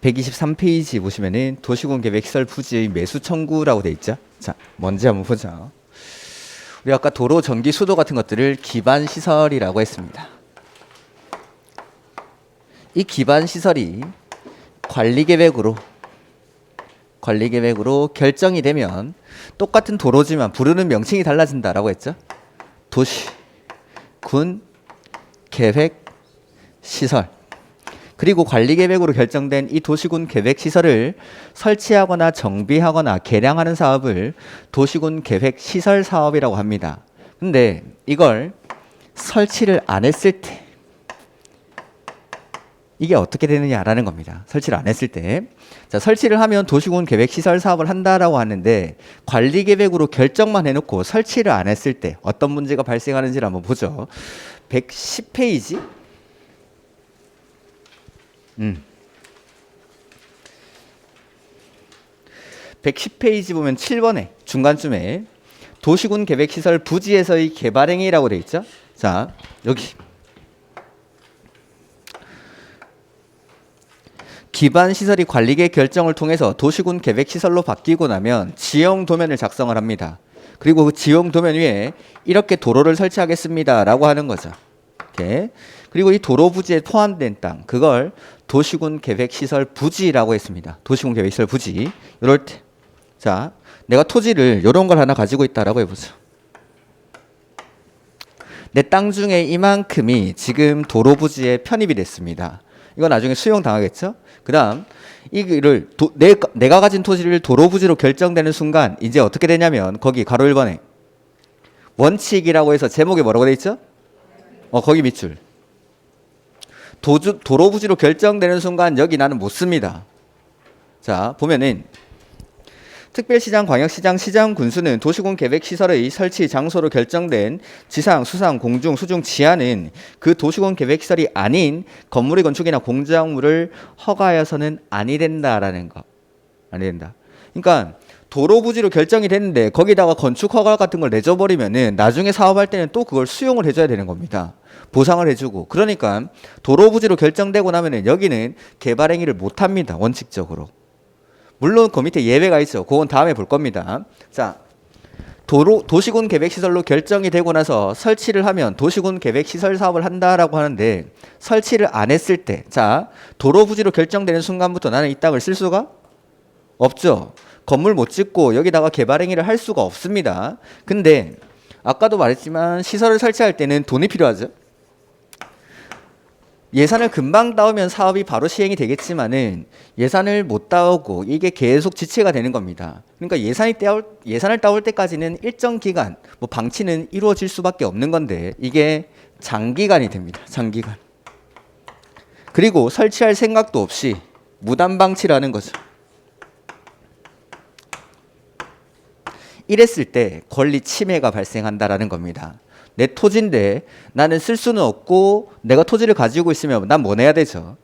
123페이지 보시면은 도시군 계획 시설 부지의 매수 청구라고 돼 있죠. 자, 뭔지 한번 보자. 우리 아까 도로, 전기, 수도 같은 것들을 기반 시설이라고 했습니다. 이 기반 시설이 관리 계획으로 결정이 되면 똑같은 도로지만 부르는 명칭이 달라진다라고 했죠. 도시, 군, 계획, 시설. 그리고 관리 계획으로 결정된 이 도시군 계획 시설을 설치하거나 정비하거나 개량하는 사업을 도시군 계획 시설 사업이라고 합니다. 근데 이걸 설치를 안 했을 때 이게 어떻게 되느냐라는 겁니다. 설치를 안 했을 때. 자, 설치를 하면 도시군 계획 시설 사업을 한다라고 하는데 관리 계획으로 결정만 해놓고 설치를 안 했을 때 어떤 문제가 발생하는지를 한번 보죠. 110페이지. 110페이지 보면 7번에 중간쯤에 도시군 계획시설 부지에서의 개발행위라고 되어 있죠. 자, 여기 기반 시설이 관리계획 결정을 통해서 도시군 계획시설로 바뀌고 나면 지형 도면을 작성을 합니다. 그리고 그 지형 도면 위에 이렇게 도로를 설치하겠습니다 라고 하는 거죠. 이렇게. 그리고 이 도로 부지에 포함된 땅, 그걸 도시군 계획시설 부지라고 했습니다. 도시군 계획시설 부지. 이럴 때, 자, 내가 토지를 이런 걸 하나 가지고 있다라고 해보죠. 내 땅 중에 이만큼이 지금 도로 부지에 편입이 됐습니다. 이건 나중에 수용 당하겠죠? 그 다음, 이를 내가 가진 토지를 도로 부지로 결정되는 순간 이제 어떻게 되냐면 거기 가로 1번에 원칙이라고 해서 제목에 뭐라고 돼 있죠? 거기 밑줄. 도로 부지로 결정되는 순간 여기 나는 못 씁니다. 자, 보면은 특별시장, 광역시장, 시장, 군수는 도시군 계획시설의 설치 장소로 결정된 지상, 수상, 공중, 수중, 지하는 그 도시군 계획시설이 아닌 건물의 건축이나 공작물을 허가하여서는 아니 된다라는 거. 아니 된다. 그러니까 도로 부지로 결정이 됐는데 거기다가 건축 허가 같은 걸 내줘버리면은 나중에 사업할 때는 또 그걸 수용을 해줘야 되는 겁니다. 보상을 해주고. 그러니까 도로 부지로 결정되고 나면은 여기는 개발 행위를 못 합니다. 원칙적으로. 물론 그 밑에 예외가 있어. 그건 다음에 볼 겁니다. 자, 도시군 계획시설로 결정이 되고 나서 설치를 하면 도시군 계획시설 사업을 한다라고 하는데 설치를 안 했을 때, 자, 도로 부지로 결정되는 순간부터 나는 이 땅을 쓸 수가 없죠. 건물 못 짓고 여기다가 개발 행위를 할 수가 없습니다. 근데 아까도 말했지만 시설을 설치할 때는 돈이 필요하죠. 예산을 금방 따오면 사업이 바로 시행이 되겠지만은 예산을 못 따오고 이게 계속 지체가 되는 겁니다. 그러니까 예산을 따올 때까지는 일정 기간, 뭐 방치는 이루어질 수밖에 없는 건데 이게 장기간이 됩니다. 장기간. 그리고 설치할 생각도 없이 무단 방치라는 거죠. 이랬을 때 권리 침해가 발생한다라는 겁니다. 내 토지인데 나는 쓸 수는 없고 내가 토지를 가지고 있으면 난 뭐 내야 되죠?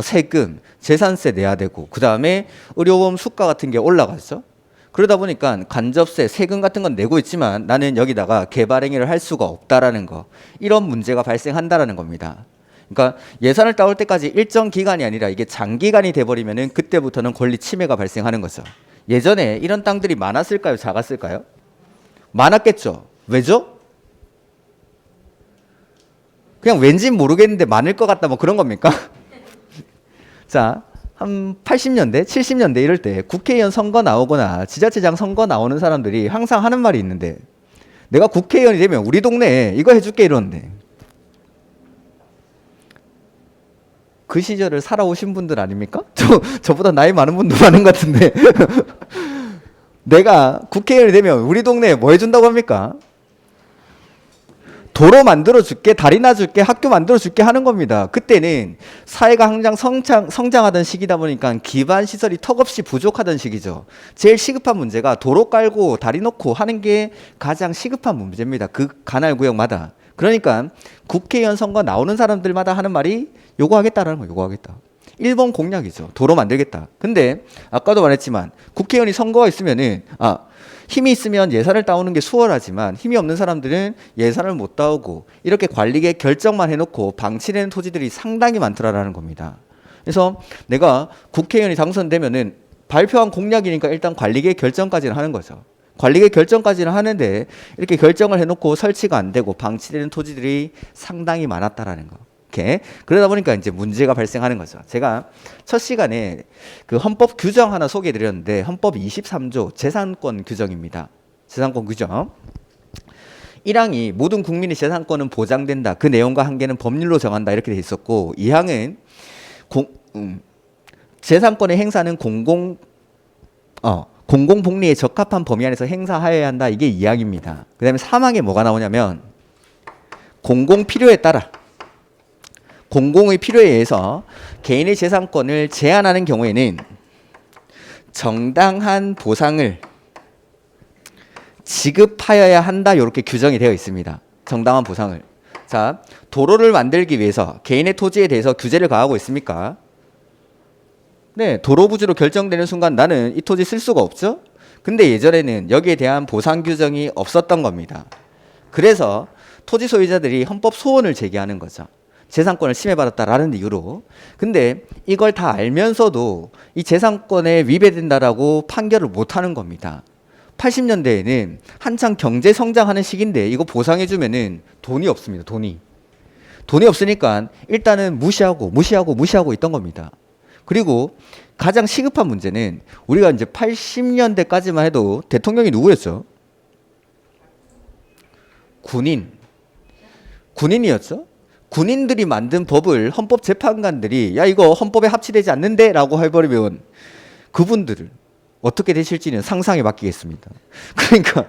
세금, 재산세 내야 되고 그 다음에 의료보험 수가 같은 게 올라가죠. 그러다 보니까 간접세, 세금 같은 건 내고 있지만 나는 여기다가 개발 행위를 할 수가 없다라는 거. 이런 문제가 발생한다라는 겁니다. 그러니까 예산을 따올 때까지 일정 기간이 아니라 이게 장기간이 돼버리면은 그때부터는 권리 침해가 발생하는 거죠. 예전에 이런 땅들이 많았을까요? 작았을까요? 많았겠죠. 왜죠? 그냥 왠진 모르겠는데 많을 것 같다 뭐 그런 겁니까? 자, 한 80년대, 70년대 이럴 때 국회의원 선거 나오거나 지자체장 선거 나오는 사람들이 항상 하는 말이 있는데 내가 국회의원이 되면 우리 동네에 이거 해줄게 이러는데 그 시절을 살아오신 분들 아닙니까? 저보다 나이 많은 분도 많은 것 같은데 내가 국회의원이 되면 우리 동네에 뭐 해준다고 합니까? 도로 만들어줄게, 다리 놔줄게, 학교 만들어줄게 하는 겁니다. 그때는 사회가 항상 성장하던 시기다 보니까 기반 시설이 턱없이 부족하던 시기죠. 제일 시급한 문제가 도로 깔고 다리 놓고 하는 게 가장 시급한 문제입니다. 그 관할 구역마다. 그러니까 국회의원 선거 나오는 사람들마다 하는 말이 요거 하겠다라는 거예요. 요거 하겠다. 1번 공약이죠. 도로 만들겠다. 근데 아까도 말했지만 국회의원이 선거가 있으면은 힘이 있으면 예산을 따오는 게 수월하지만 힘이 없는 사람들은 예산을 못 따오고 이렇게 관리계획 결정만 해놓고 방치되는 토지들이 상당히 많더라라는 겁니다. 그래서 내가 국회의원이 당선되면은 발표한 공약이니까 일단 관리계 결정까지는 하는 거죠. 관리계 결정까지는 하는데 이렇게 결정을 해놓고 설치가 안 되고 방치되는 토지들이 상당히 많았다라는 거. 이렇게 그러다 보니까 이제 문제가 발생하는 거죠. 제가 첫 시간에 그 헌법 규정 하나 소개해드렸는데 헌법 23조 재산권 규정입니다. 재산권 규정. 1항이 모든 국민의 재산권은 보장된다. 그 내용과 한계는 법률로 정한다. 이렇게 돼 있었고 2항은 재산권의 행사는 공공복리에 적합한 범위 안에서 행사하여야 한다. 이게 2항입니다. 그 다음에 3항에 뭐가 나오냐면 공공필요에 따라 공공의 필요에 의해서 개인의 재산권을 제한하는 경우에는 정당한 보상을 지급하여야 한다. 이렇게 규정이 되어 있습니다. 정당한 보상을. 자, 도로를 만들기 위해서 개인의 토지에 대해서 규제를 가하고 있습니까? 네, 도로 부지로 결정되는 순간 나는 이 토지 쓸 수가 없죠? 근데 예전에는 여기에 대한 보상 규정이 없었던 겁니다. 그래서 토지 소유자들이 헌법 소원을 제기하는 거죠. 재산권을 침해받았다라는 이유로. 근데 이걸 다 알면서도 이 재산권에 위배된다라고 판결을 못 하는 겁니다. 80년대에는 한창 경제 성장하는 시기인데 이거 보상해주면은 돈이 없습니다. 돈이 없으니까 일단은 무시하고 있던 겁니다. 그리고 가장 시급한 문제는 우리가 이제 80년대까지만 해도 대통령이 누구였죠? 군인이었죠? 군인들이 만든 법을 헌법재판관들이 야 이거 헌법에 합치되지 않는데 라고 해버리면 그분들을 어떻게 되실지는 상상에 맡기겠습니다. 그러니까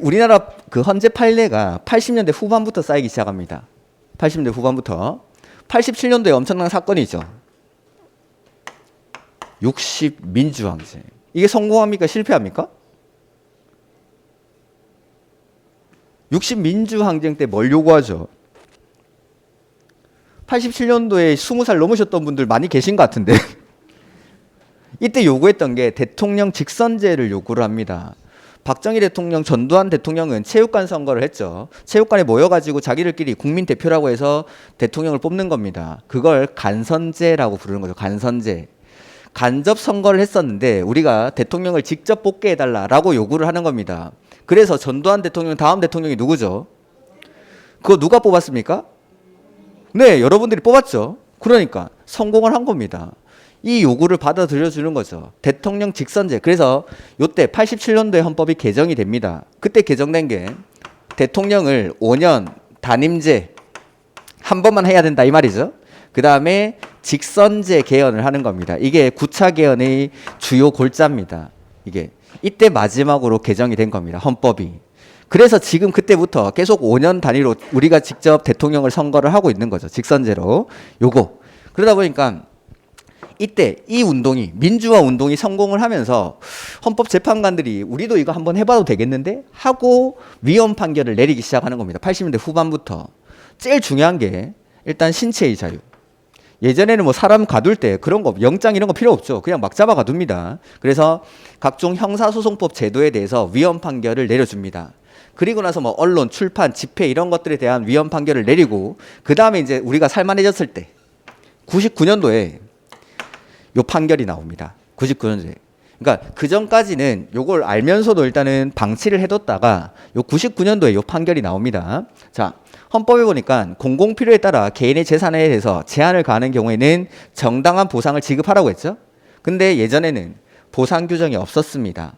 우리나라 그 헌재 판례가 80년대 후반부터 쌓이기 시작합니다. 80년대 후반부터 87년도에 엄청난 사건이죠. 60 민주항쟁. 이게 성공합니까? 실패합니까? 60 민주항쟁 때 뭘 요구하죠? 87년도에 20살 넘으셨던 분들 많이 계신 것 같은데 이때 요구했던 게 대통령 직선제를 요구를 합니다. 박정희 대통령, 전두환 대통령은 체육관 선거를 했죠. 체육관에 모여가지고 자기들끼리 국민 대표라고 해서 대통령을 뽑는 겁니다. 그걸 간선제라고 부르는 거죠. 간선제. 간접 선거를 했었는데 우리가 대통령을 직접 뽑게 해달라라고 요구를 하는 겁니다. 그래서 전두환 대통령 다음 대통령이 누구죠? 그거 누가 뽑았습니까? 네, 여러분들이 뽑았죠. 그러니까 성공을 한 겁니다. 이 요구를 받아들여 주는 거죠. 대통령 직선제. 그래서 요때 87년도에 헌법이 개정이 됩니다. 그때 개정된 게 대통령을 5년 단임제 한 번만 해야 된다 이 말이죠. 그 다음에 직선제 개헌을 하는 겁니다. 이게 9차 개헌의 주요 골자입니다. 이게 이때 마지막으로 개정이 된 겁니다. 헌법이. 그래서 지금 그때부터 계속 5년 단위로 우리가 직접 대통령을 선거를 하고 있는 거죠. 직선제로. 요거. 그러다 보니까 이때 이 운동이 민주화 운동이 성공을 하면서 헌법재판관들이 우리도 이거 한번 해봐도 되겠는데 하고 위헌 판결을 내리기 시작하는 겁니다. 80년대 후반부터. 제일 중요한 게 일단 신체의 자유. 예전에는 뭐 사람 가둘 때 그런 거 영장 이런 거 필요 없죠. 그냥 막 잡아 가둡니다. 그래서 각종 형사소송법 제도에 대해서 위헌 판결을 내려줍니다. 그리고 나서 뭐 언론, 출판, 집회 이런 것들에 대한 위헌 판결을 내리고 그 다음에 이제 우리가 살만해졌을 때 99년도에 요 판결이 나옵니다. 99년도에. 그러니까 그 전까지는 요걸 알면서도 일단은 방치를 해뒀다가 요 99년도에 요 판결이 나옵니다. 자, 헌법에 보니까 공공필요에 따라 개인의 재산에 대해서 제한을 가하는 경우에는 정당한 보상을 지급하라고 했죠. 근데 예전에는 보상 규정이 없었습니다.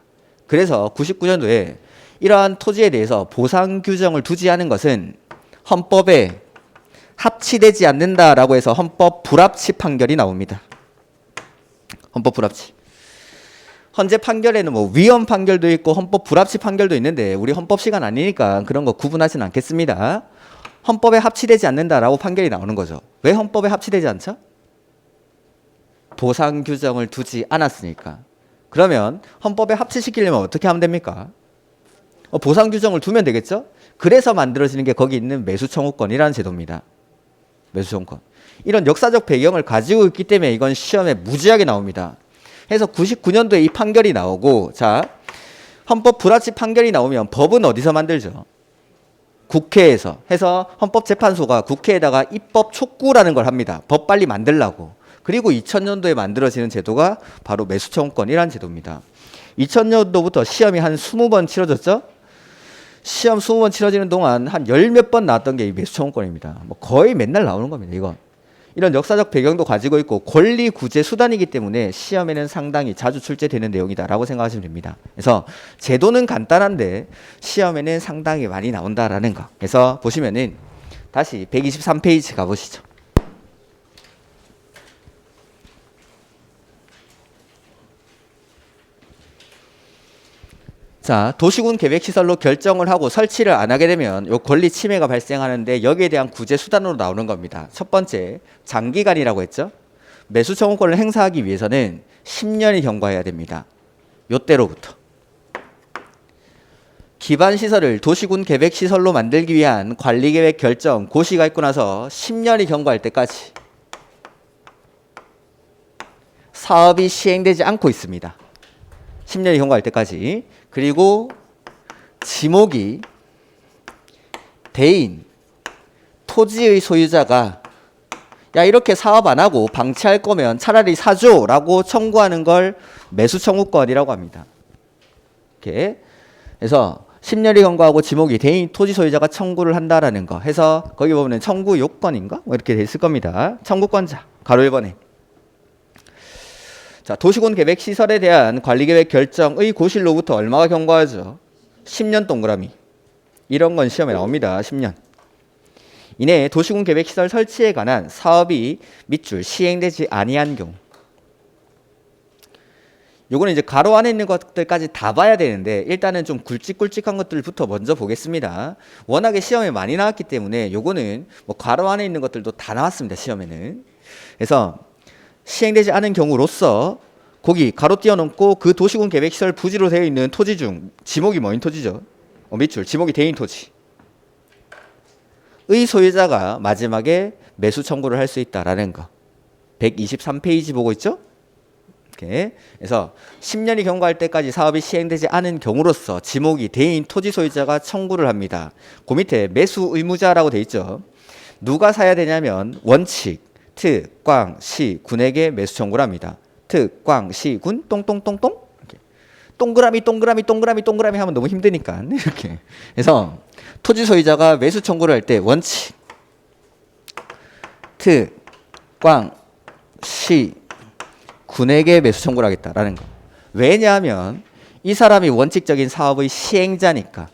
그래서 99년도에 이러한 토지에 대해서 보상 규정을 두지 않은 것은 헌법에 합치되지 않는다라고 해서 헌법 불합치 판결이 나옵니다. 헌법 불합치. 헌재 판결에는 뭐 위헌 판결도 있고 헌법 불합치 판결도 있는데 우리 헌법 시간 아니니까 그런 거 구분하지는 않겠습니다. 헌법에 합치되지 않는다라고 판결이 나오는 거죠. 왜 헌법에 합치되지 않죠? 보상 규정을 두지 않았으니까. 그러면 헌법에 합치시키려면 어떻게 하면 됩니까? 보상 규정을 두면 되겠죠? 그래서 만들어지는 게 거기 있는 매수청구권이라는 제도입니다. 매수청구권. 이런 역사적 배경을 가지고 있기 때문에 이건 시험에 무지하게 나옵니다. 해서 99년도에 이 판결이 나오고, 자, 헌법 불합치 판결이 나오면 법은 어디서 만들죠? 국회에서. 해서 헌법재판소가 국회에다가 입법 촉구라는 걸 합니다. 법 빨리 만들라고. 그리고 2000년도에 만들어지는 제도가 바로 매수청구권이라는 제도입니다. 2000년도부터 시험이 한 20번 치러졌죠? 시험 20번 치러지는 동안 한 열 몇 번 나왔던 게 이 매수청구권입니다. 뭐 거의 맨날 나오는 겁니다. 이건. 이런 역사적 배경도 가지고 있고 권리 구제 수단이기 때문에 시험에는 상당히 자주 출제되는 내용이다라고 생각하시면 됩니다. 그래서 제도는 간단한데 시험에는 상당히 많이 나온다라는 거. 그래서 보시면은 다시 123페이지 가보시죠. 자, 도시군 계획시설로 결정을 하고 설치를 안 하게 되면 요 권리 침해가 발생하는데 여기에 대한 구제 수단으로 나오는 겁니다. 첫 번째, 장기간이라고 했죠. 매수 청구권을 행사하기 위해서는 10년이 경과해야 됩니다. 요때로부터. 기반 시설을 도시군 계획 시설로 만들기 위한 관리 계획 결정 고시가 있고 나서 10년이 경과할 때까지 사업이 시행되지 않고 있습니다. 10년이 경과할 때까지. 그리고 지목이 대인, 토지의 소유자가 야 이렇게 사업 안 하고 방치할 거면 차라리 사줘라고 청구하는 걸 매수 청구권이라고 합니다. 이렇게 해서 10년이 경과하고 지목이 대인, 토지 소유자가 청구를 한다라는 거 해서 거기 보면 청구 요건인가? 뭐 이렇게 돼 있을 겁니다. 청구권자 가로 1번에 자, 도시군 계획 시설에 대한 관리 계획 결정의 고실로부터 얼마가 경과하죠? 10년 동그라미. 이런 건 시험에 나옵니다. 10년. 이내 도시군 계획 시설 설치에 관한 사업이 밑줄 시행되지 아니한 경우. 요거는 이제 가로 안에 있는 것들까지 다 봐야 되는데 일단은 좀 굵직굵직한 것들부터 먼저 보겠습니다. 워낙에 시험에 많이 나왔기 때문에 요거는 뭐 가로 안에 있는 것들도 다 나왔습니다. 시험에는. 그래서 시행되지 않은 경우로서 거기 가로 띄워놓고 그 도시군 계획시설 부지로 되어 있는 토지 중 지목이 뭐인 토지죠? 밑줄 지목이 대인 토지 의 소유자가 마지막에 매수 청구를 할 수 있다라는 거 123페이지 보고 있죠? 이렇게 그래서 10년이 경과할 때까지 사업이 시행되지 않은 경우로서 지목이 대인 토지 소유자가 청구를 합니다. 그 밑에 매수 의무자라고 돼 있죠? 누가 사야 되냐면 원칙 특, 광, 시, 군에게 매수 청구를 합니다. 특, 광, 시, 군, 똥똥똥똥 이렇게. 동그라미 동그라미 동그라미 동그라미 하면 너무 힘드니까 이렇게. 그래서 토지 소유자가 매수 청구를 할 때 원칙 특, 광, 시, 군에게 매수 청구를 하겠다라는 거. 왜냐하면 이 사람이 원칙적인 사업의 시행자니까.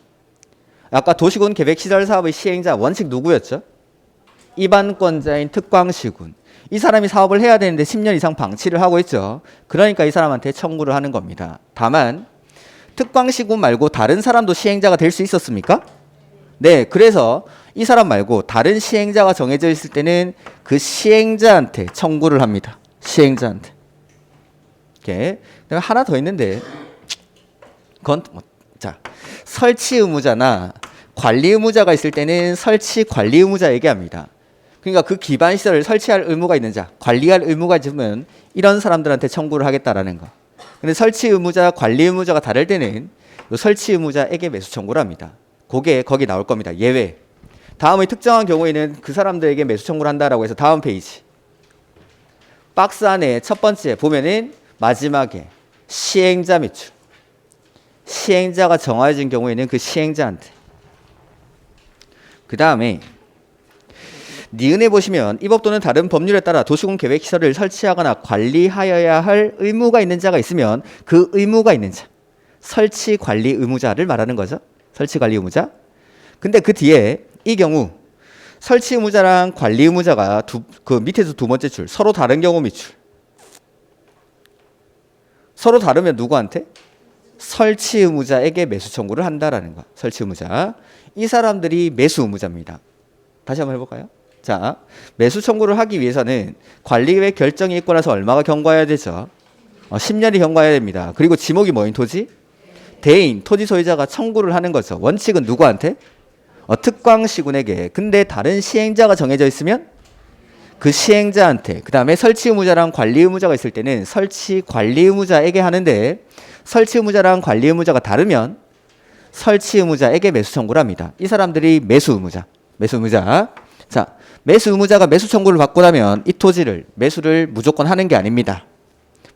아까 도시군 계획시설 사업의 시행자 원칙 누구였죠? 입안권자인 특광시군. 이 사람이 사업을 해야 되는데 10년 이상 방치를 하고 있죠. 그러니까 이 사람한테 청구를 하는 겁니다. 다만 특광시군 말고 다른 사람도 시행자가 될 수 있었습니까? 네, 그래서 이 사람 말고 다른 시행자가 정해져 있을 때는 그 시행자한테 청구를 합니다. 시행자한테. 이렇게. 하나 더 있는데 그건 자, 설치 의무자나 관리 의무자가 있을 때는 설치 관리 의무자 얘기합니다. 그러니까 그 기반 시설을 설치할 의무가 있는 자, 관리할 의무가 있으면 이런 사람들한테 청구를 하겠다라는 거. 근데 설치 의무자, 관리 의무자가 다를 때는 요 설치 의무자에게 매수 청구를 합니다. 그게 거기 나올 겁니다. 예외. 다음의 특정한 경우에는 그 사람들에게 매수 청구를 한다라고 해서 다음 페이지. 박스 안에 첫 번째 보면은 마지막에 시행자 매출. 시행자가 정해진 경우에는 그 시행자한테. 그 다음에 니은에 보시면 이 법 또는 다른 법률에 따라 도시군 계획시설을 설치하거나 관리하여야 할 의무가 있는 자가 있으면 그 의무가 있는 자 설치 관리 의무자를 말하는 거죠. 설치 관리 의무자. 근데 그 뒤에 이 경우 설치 의무자랑 관리 의무자가 그 밑에서 두 번째 줄 서로 다른 경우 밑줄 서로 다르면 누구한테? 설치 의무자에게 매수 청구를 한다라는 거. 설치 의무자. 이 사람들이 매수 의무자입니다. 다시 한번 해볼까요? 자, 매수 청구를 하기 위해서는 관리계획 결정이 있고 나서 얼마가 경과해야 되죠? 10년이 경과해야 됩니다. 그리고 지목이 뭐인 토지? 대인, 토지 소유자가 청구를 하는 거죠. 원칙은 누구한테? 특광시군에게. 근데 다른 시행자가 정해져 있으면 그 시행자한테. 그 다음에 설치 의무자랑 관리 의무자가 있을 때는 설치 관리 의무자에게 하는데 설치 의무자랑 관리 의무자가 다르면 설치 의무자에게 매수 청구를 합니다. 이 사람들이 매수 의무자. 매수 의무자. 자, 매수 의무자가 매수 청구를 받고 나면 이 토지를 매수를 무조건 하는 게 아닙니다.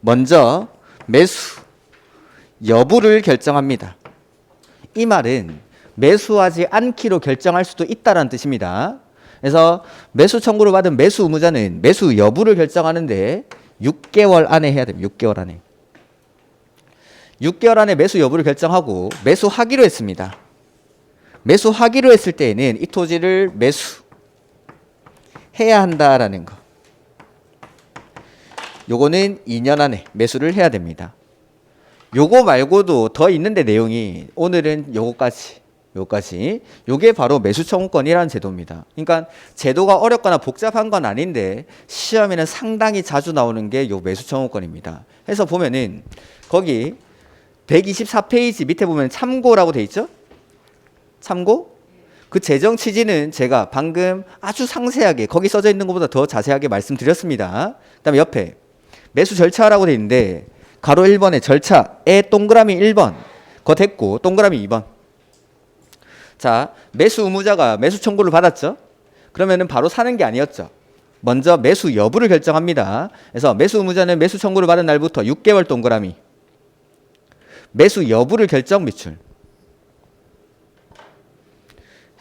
먼저 매수 여부를 결정합니다. 이 말은 매수하지 않기로 결정할 수도 있다는 뜻입니다. 그래서 매수 청구를 받은 매수 의무자는 매수 여부를 결정하는데 6개월 안에 해야 됩니다. 6개월 안에. 6개월 안에 매수 여부를 결정하고 매수하기로 했습니다. 매수하기로 했을 때에는 이 토지를 매수해야 한다라는 거. 요거는 2년 안에 매수를 해야 됩니다. 요거 말고도 더 있는데 내용이 오늘은 요거까지. 요게 바로 매수 청구권이라는 제도입니다. 그러니까 제도가 어렵거나 복잡한 건 아닌데 시험에는 상당히 자주 나오는 게 요 매수 청구권입니다. 해서 보면은 거기 124페이지 밑에 보면 참고라고 돼 있죠? 참고? 그 재정 취지는 제가 방금 아주 상세하게 거기 써져 있는 것보다 더 자세하게 말씀드렸습니다. 그다음에 옆에 매수 절차라고 돼 있는데 가로 1번에 절차에 동그라미 1번 그거 됐고 동그라미 2번. 자, 매수 의무자가 매수 청구를 받았죠? 그러면은 바로 사는 게 아니었죠. 먼저 매수 여부를 결정합니다. 그래서 매수 의무자는 매수 청구를 받은 날부터 6개월 동그라미 매수 여부를 결정 미출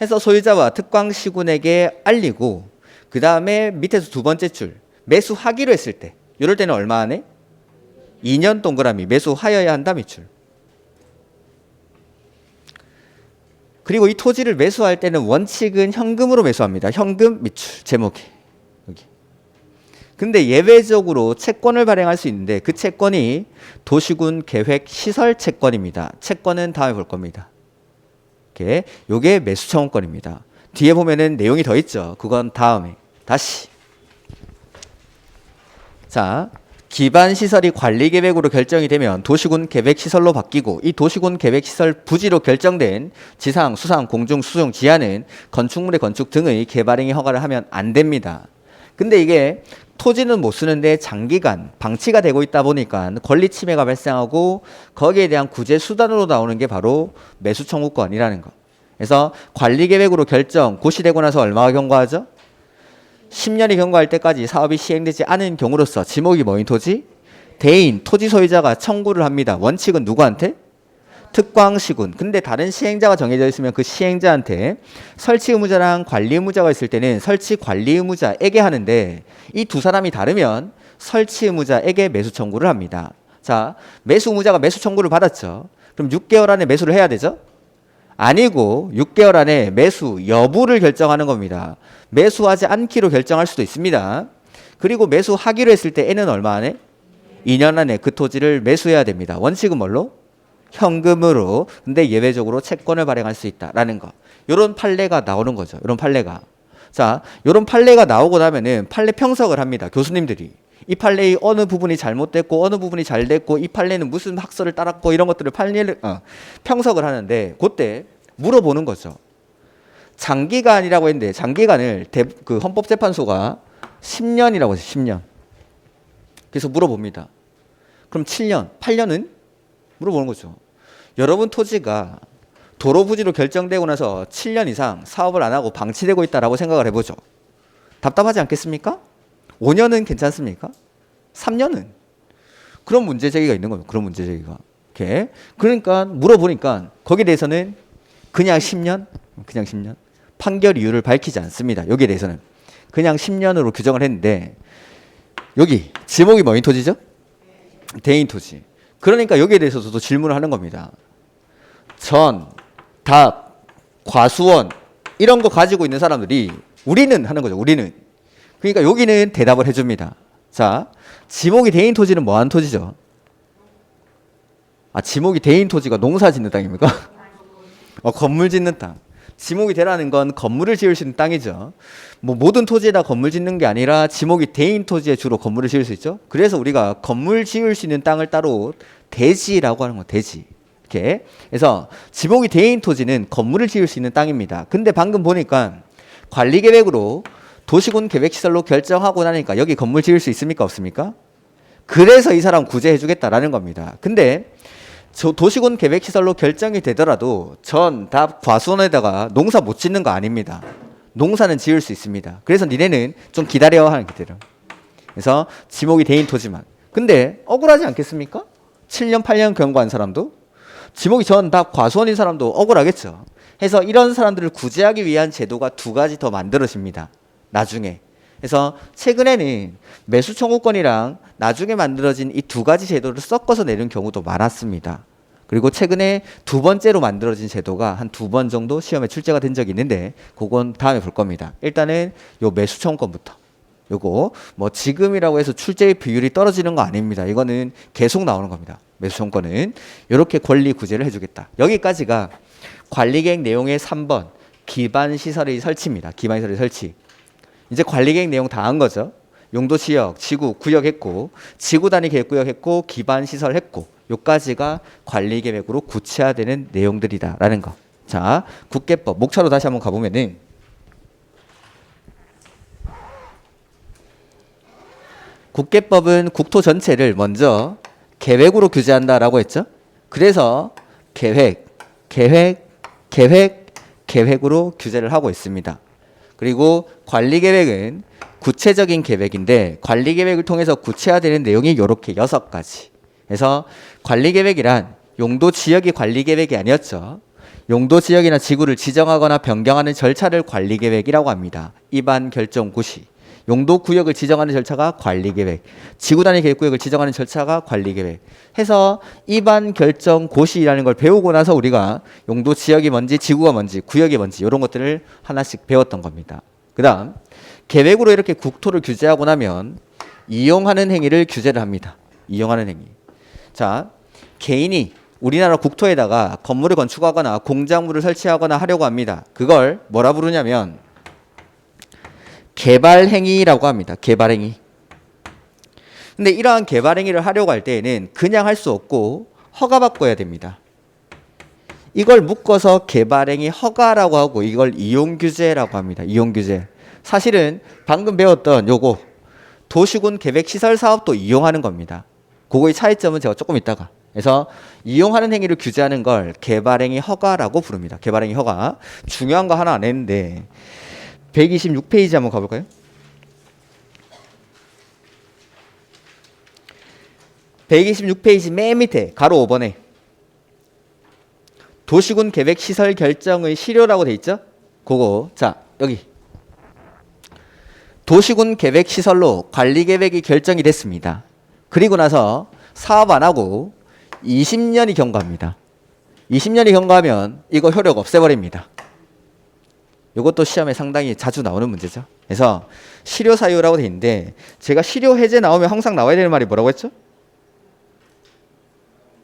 해서 소유자와 특광시군에게 알리고 그 다음에 밑에서 두 번째 줄 매수하기로 했을 때 이럴 때는 얼마 안에? 2년 동그라미 매수하여야 한다 미출. 그리고 이 토지를 매수할 때는 원칙은 현금으로 매수합니다. 현금 미출 제목에 여기. 근데 예외적으로 채권을 발행할 수 있는데 그 채권이 도시군 계획 시설 채권입니다. 채권은 다음에 볼 겁니다. 요게 매수 청구권입니다. 뒤에 보면은 내용이 더 있죠. 그건 다음에 다시. 자, 기반 시설이 관리 계획으로 결정이 되면 도시군 계획 시설로 바뀌고 이 도시군 계획 시설 부지로 결정된 지상, 수상, 공중, 수중, 지하는 건축물의 건축 등의 개발행위 허가를 하면 안 됩니다. 근데 이게 토지는 못 쓰는데 장기간 방치가 되고 있다 보니까 권리 침해가 발생하고 거기에 대한 구제 수단으로 나오는 게 바로 매수 청구권이라는 거. 그래서 관리 계획으로 결정 고시되고 나서 얼마가 경과하죠? 10년이 경과할 때까지 사업이 시행되지 않은 경우로서 지목이 뭐인 토지? 대인, 토지 소유자가 청구를 합니다. 원칙은 누구한테? 특광시군. 근데 다른 시행자가 정해져 있으면 그 시행자한테 설치 의무자랑 관리 의무자가 있을 때는 설치 관리 의무자에게 하는데 이 두 사람이 다르면 설치 의무자에게 매수 청구를 합니다. 자, 매수 의무자가 매수 청구를 받았죠. 그럼 6개월 안에 매수를 해야 되죠? 아니고 6개월 안에 매수 여부를 결정하는 겁니다. 매수하지 않기로 결정할 수도 있습니다. 그리고 매수하기로 했을 때 N은 얼마 안에? 2년 안에 그 토지를 매수해야 됩니다. 원칙은 뭘로? 현금으로. 근데 예외적으로 채권을 발행할 수 있다라는 거. 이런 판례가 나오는 거죠. 이런 판례가. 자, 이런 판례가 나오고 나면은 판례 평석을 합니다. 교수님들이. 이 판례의 어느 부분이 잘못됐고 어느 부분이 잘 됐고 이 판례는 무슨 학설을 따랐고 이런 것들을 평석을 하는데 그때 물어보는 거죠. 장기간이라고 했는데 장기간을 그 헌법재판소가 10년이라고 했어요. 10년. 그래서 물어봅니다. 그럼 7년, 8년은? 물어보는 거죠. 여러분 토지가 도로 부지로 결정되고 나서 7년 이상 사업을 안 하고 방치되고 있다라고 생각을 해보죠. 답답하지 않겠습니까? 5년은 괜찮습니까? 3년은? 그런 문제 제기가 있는 거예요. 그런 문제 제기가. 이렇게. 그러니까 물어보니까 거기에 대해서는 그냥 10년? 그냥 10년? 판결 이유를 밝히지 않습니다. 여기에 대해서는. 그냥 10년으로 규정을 했는데 여기 지목이 뭐인 토지죠? 대인 토지. 그러니까 여기에 대해서도 질문을 하는 겁니다. 전, 답, 과수원 이런 거 가지고 있는 사람들이 우리는 하는 거죠. 우리는. 그러니까 여기는 대답을 해줍니다. 자, 지목이 대인 토지는 뭐하는 토지죠? 아, 지목이 대인 토지가 농사 짓는 땅입니까? 건물 짓는 땅. 지목이 되라는 건 건물을 지을 수 있는 땅이죠. 뭐 모든 토지에다 건물 짓는 게 아니라 지목이 대인 토지에 주로 건물을 지을 수 있죠. 그래서 우리가 건물 지을 수 있는 땅을 따로 대지라고 하는 거, 대지. 이렇게. 그래서 지목이 대인 토지는 건물을 지을 수 있는 땅입니다. 근데 방금 보니까 관리 계획으로 도시군 계획시설로 결정하고 나니까 여기 건물 지을 수 있습니까? 없습니까? 그래서 이 사람 구제해 주겠다라는 겁니다. 근데 저 도시군 계획시설로 결정이 되더라도 전, 답, 과수원에다가 농사 못 짓는 거 아닙니다. 농사는 지을 수 있습니다. 그래서 니네는 좀 기다려 하는 기대로. 그래서 지목이 대인 토지만. 근데 억울하지 않겠습니까? 7년 8년 경과한 사람도 지목이 전 다 과수원인 사람도 억울하겠죠. 해서 이런 사람들을 구제하기 위한 제도가 두 가지 더 만들어집니다. 나중에. 그래서 최근에는 매수 청구권이랑 나중에 만들어진 이 두 가지 제도를 섞어서 내는 경우도 많았습니다. 그리고 최근에 두 번째로 만들어진 제도가 한 두 번 정도 시험에 출제가 된 적이 있는데 그건 다음에 볼 겁니다. 일단은 요 매수 청구권부터. 요거 뭐 지금이라고 해서 출제 비율이 떨어지는 거 아닙니다. 이거는 계속 나오는 겁니다. 매수 청구권은 이렇게 권리 구제를 해주겠다. 여기까지가 관리계획 내용의 3번 기반시설의 설치입니다. 기반시설의 설치. 이제 관리계획 내용 다 한 거죠. 용도지역, 지구, 구역 했고 지구 단위 계획구역 했고 기반시설 했고 요까지가 관리계획으로 구체화되는 내용들이다라는 거. 자, 국계법 목차로 다시 한번 가보면은 국계법은 국토 전체를 먼저 계획으로 규제한다라고 했죠. 그래서 계획으로 규제를 하고 있습니다. 그리고 관리계획은 구체적인 계획인데 관리계획을 통해서 구체화되는 내용이 이렇게 6가지. 그래서 관리계획이란 용도지역이 관리계획이 아니었죠. 용도지역이나 지구를 지정하거나 변경하는 절차를 관리계획이라고 합니다. 입안 결정 고시. 용도구역을 지정하는 절차가 관리계획, 지구단위 계획구역을 지정하는 절차가 관리계획 해서 입안 결정 고시라는 걸 배우고 나서 우리가 용도지역이 뭔지 지구가 뭔지 구역이 뭔지 이런 것들을 하나씩 배웠던 겁니다. 그 다음 계획으로 이렇게 국토를 규제하고 나면 이용하는 행위를 규제를 합니다. 이용하는 행위. 자, 개인이 우리나라 국토에다가 건물을 건축하거나 공작물을 설치하거나 하려고 합니다. 그걸 뭐라 부르냐면 개발행위라고 합니다. 개발행위. 근데 이러한 개발행위를 하려고 할 때에는 그냥 할 수 없고 허가받고 해야 됩니다. 이걸 묶어서 개발행위 허가라고 하고 이걸 이용규제라고 합니다. 이용규제. 사실은 방금 배웠던 요거 도시군 계획시설 사업도 이용하는 겁니다. 그거의 차이점은 제가 조금 이따가. 그래서 이용하는 행위를 규제하는 걸 개발행위 허가라고 부릅니다. 개발행위 허가. 중요한 거 하나 안 했는데 126페이지 한번 가볼까요? (126페이지) 맨 밑에 가로 5번에 도시군 계획시설 결정의 실효라고 돼 있죠? 그거 자 여기 도시군 계획시설로 관리계획이 결정이 됐습니다. 그리고 나서 사업 안 하고 20년이 경과합니다. 20년이 경과하면 이거 효력 없애버립니다. 이것도 시험에 상당히 자주 나오는 문제죠. 그래서 실효 사유라고 돼 있는데 제가 실효 해제 나오면 항상 나와야 되는 말이 뭐라고 했죠?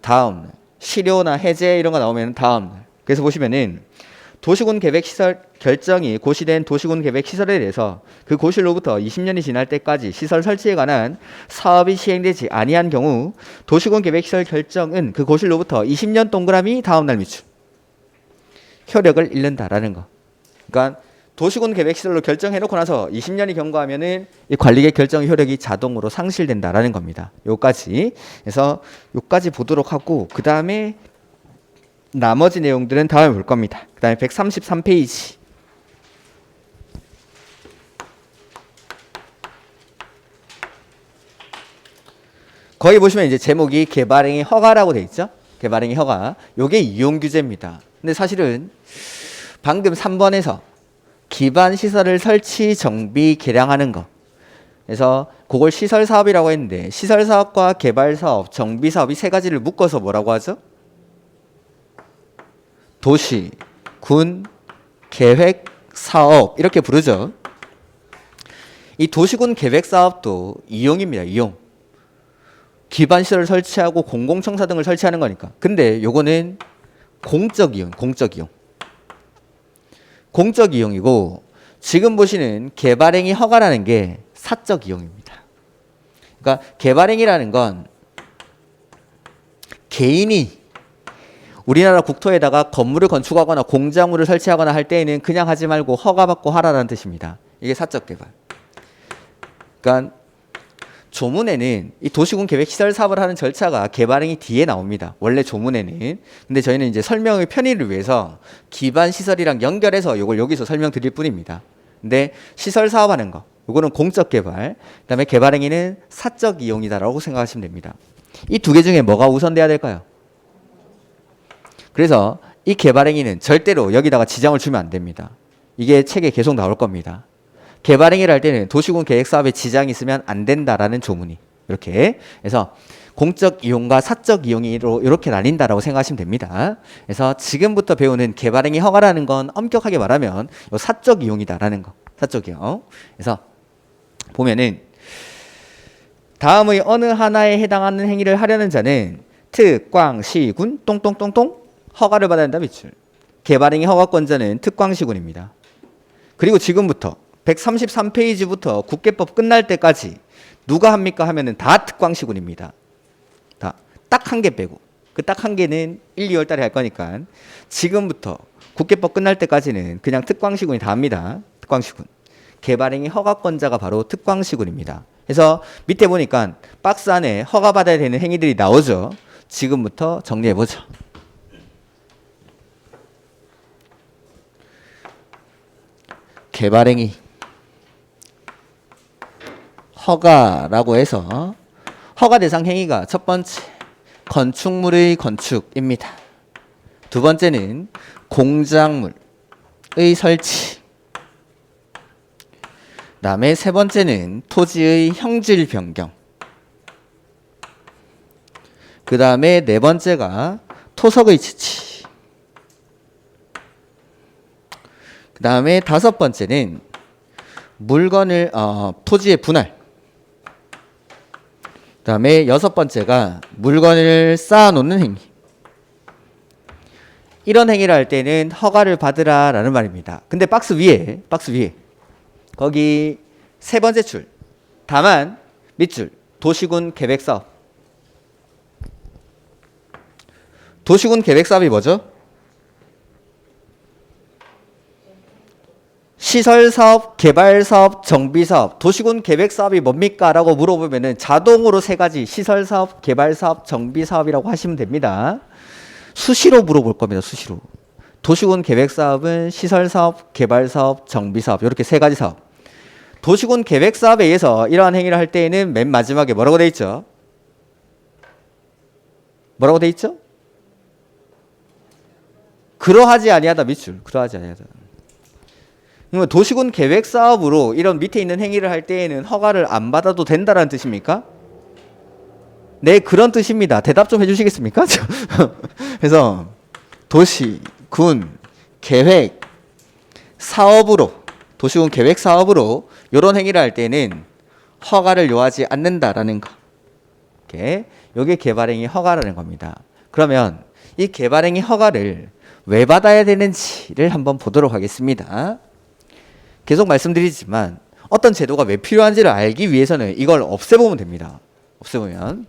다음 실효나 해제 이런 거 나오면 다음. 그래서 보시면은 도시군 계획시설 결정이 고시된 도시군 계획시설에 대해서 그 고시로부터 20년이 지날 때까지 시설 설치에 관한 사업이 시행되지 아니한 경우 도시군 계획시설 결정은 그 고시로부터 20년 동그라미 다음 날 미추 효력을 잃는다라는 거. 그러니까 도시군 계획시설로 결정해놓고 나서 20년이 경과하면은 이 관리계획 결정 효력이 자동으로 상실된다라는 겁니다. 요까지. 그래서 요까지 보도록 하고 그 다음에 나머지 내용들은 다음에 볼 겁니다. 그 다음에 133페이지. 거기 보시면 이제 제목이 개발행위 허가라고 돼 있죠. 개발행위 허가. 요게 이용규제입니다. 근데 사실은 방금 3번에서 기반시설을 설치, 정비, 개량하는 거. 그래서 그걸 시설사업이라고 했는데 시설사업과 개발사업, 정비사업 이 세 가지를 묶어서 뭐라고 하죠? 도시, 군, 계획, 사업 이렇게 부르죠. 이 도시군 계획사업도 이용입니다. 이용. 기반시설을 설치하고 공공청사 등을 설치하는 거니까. 근데 요거는 공적 이용, 공적 이용. 공적 이용이고 지금 보시는 개발행위 허가라는 게 사적 이용입니다. 그러니까 개발행위라는 건 개인이 우리나라 국토에다가 건물을 건축하거나 공작물을 설치하거나 할 때에는 그냥 하지 말고 허가받고 하라는 뜻입니다. 이게 사적 개발. 그러니까 조문에는 이 도시군 계획 시설 사업을 하는 절차가 개발행위 뒤에 나옵니다. 원래 조문에는. 근데 저희는 이제 설명의 편의를 위해서 기반 시설이랑 연결해서 이걸 여기서 설명드릴 뿐입니다. 근데 시설 사업하는 거, 요거는 공적 개발, 그다음에 개발 행위는 사적 이용이다라고 생각하시면 됩니다. 이 두 개 중에 뭐가 우선돼야 될까요? 그래서 이 개발 행위는 절대로 여기다가 지정을 주면 안 됩니다. 이게 책에 계속 나올 겁니다. 개발 행위를 할 때는 도시군 계획 사업에 지장이 있으면 안 된다라는 조문이 이렇게 해서 공적 이용과 사적 이용으로 이렇게 나뉜다라고 생각하시면 됩니다. 그래서 지금부터 배우는 개발 행위 허가라는 건 엄격하게 말하면 요 사적 이용이다라는 거. 사적 이용. 그래서 보면은 다음의 어느 하나에 해당하는 행위를 하려는 자는 특광시군 똥똥똥똥 허가를 받아야 한다 밑줄. 개발행위 허가권자는 특광시군입니다. 그리고 지금부터 133페이지부터 국계법 끝날 때까지 누가 합니까 하면은 다 특광시군입니다. 다 딱 한 개 빼고 그 딱 한 개는 1, 2월 달에 할 거니까 지금부터 국계법 끝날 때까지는 그냥 특광시군이 다 합니다. 특광시군. 개발행위 허가권자가 바로 특광시군입니다. 그래서 밑에 보니까 박스 안에 허가받아야 되는 행위들이 나오죠. 지금부터 정리해보죠. 개발행위 허가라고 해서 허가 대상 행위가 첫 번째 건축물의 건축입니다. 두 번째는 공작물의 설치. 그 다음에 세 번째는 토지의 형질 변경. 그 다음에 네 번째가 토석의 지치. 그 다음에 다섯 번째는 물건을 토지의 분할. 그 다음에 여섯 번째가 물건을 쌓아놓는 행위. 이런 행위를 할 때는 허가를 받으라 라는 말입니다. 근데 박스 위에 거기 세 번째 줄 다만 밑줄 도시군 계획사업. 도시군 계획사업이 뭐죠? 시설사업, 개발사업, 정비사업. 도시군 계획사업이 뭡니까? 라고 물어보면은 자동으로 세 가지 시설사업, 개발사업, 정비사업이라고 하시면 됩니다. 수시로 물어볼 겁니다. 수시로. 도시군 계획사업은 시설사업, 개발사업, 정비사업 이렇게 세 가지 사업. 도시군 계획사업에 의해서 이러한 행위를 할 때에는 맨 마지막에 뭐라고 돼 있죠? 뭐라고 돼 있죠? 그러하지 아니하다 밑줄. 그러하지 아니하다. 도시군 계획 사업으로 이런 밑에 있는 행위를 할 때에는 허가를 안 받아도 된다라는 뜻입니까? 네, 그런 뜻입니다. 대답 좀 해주시겠습니까? 그래서 도시군 계획 사업으로 도시군 계획 사업으로 이런 행위를 할 때는 허가를 요하지 않는다라는 거. 이게 개발행위 허가라는 겁니다. 그러면 이 개발행위 허가를 왜 받아야 되는지를 한번 보도록 하겠습니다. 계속 말씀드리지만 어떤 제도가 왜 필요한지를 알기 위해서는 이걸 없애보면 됩니다. 없애보면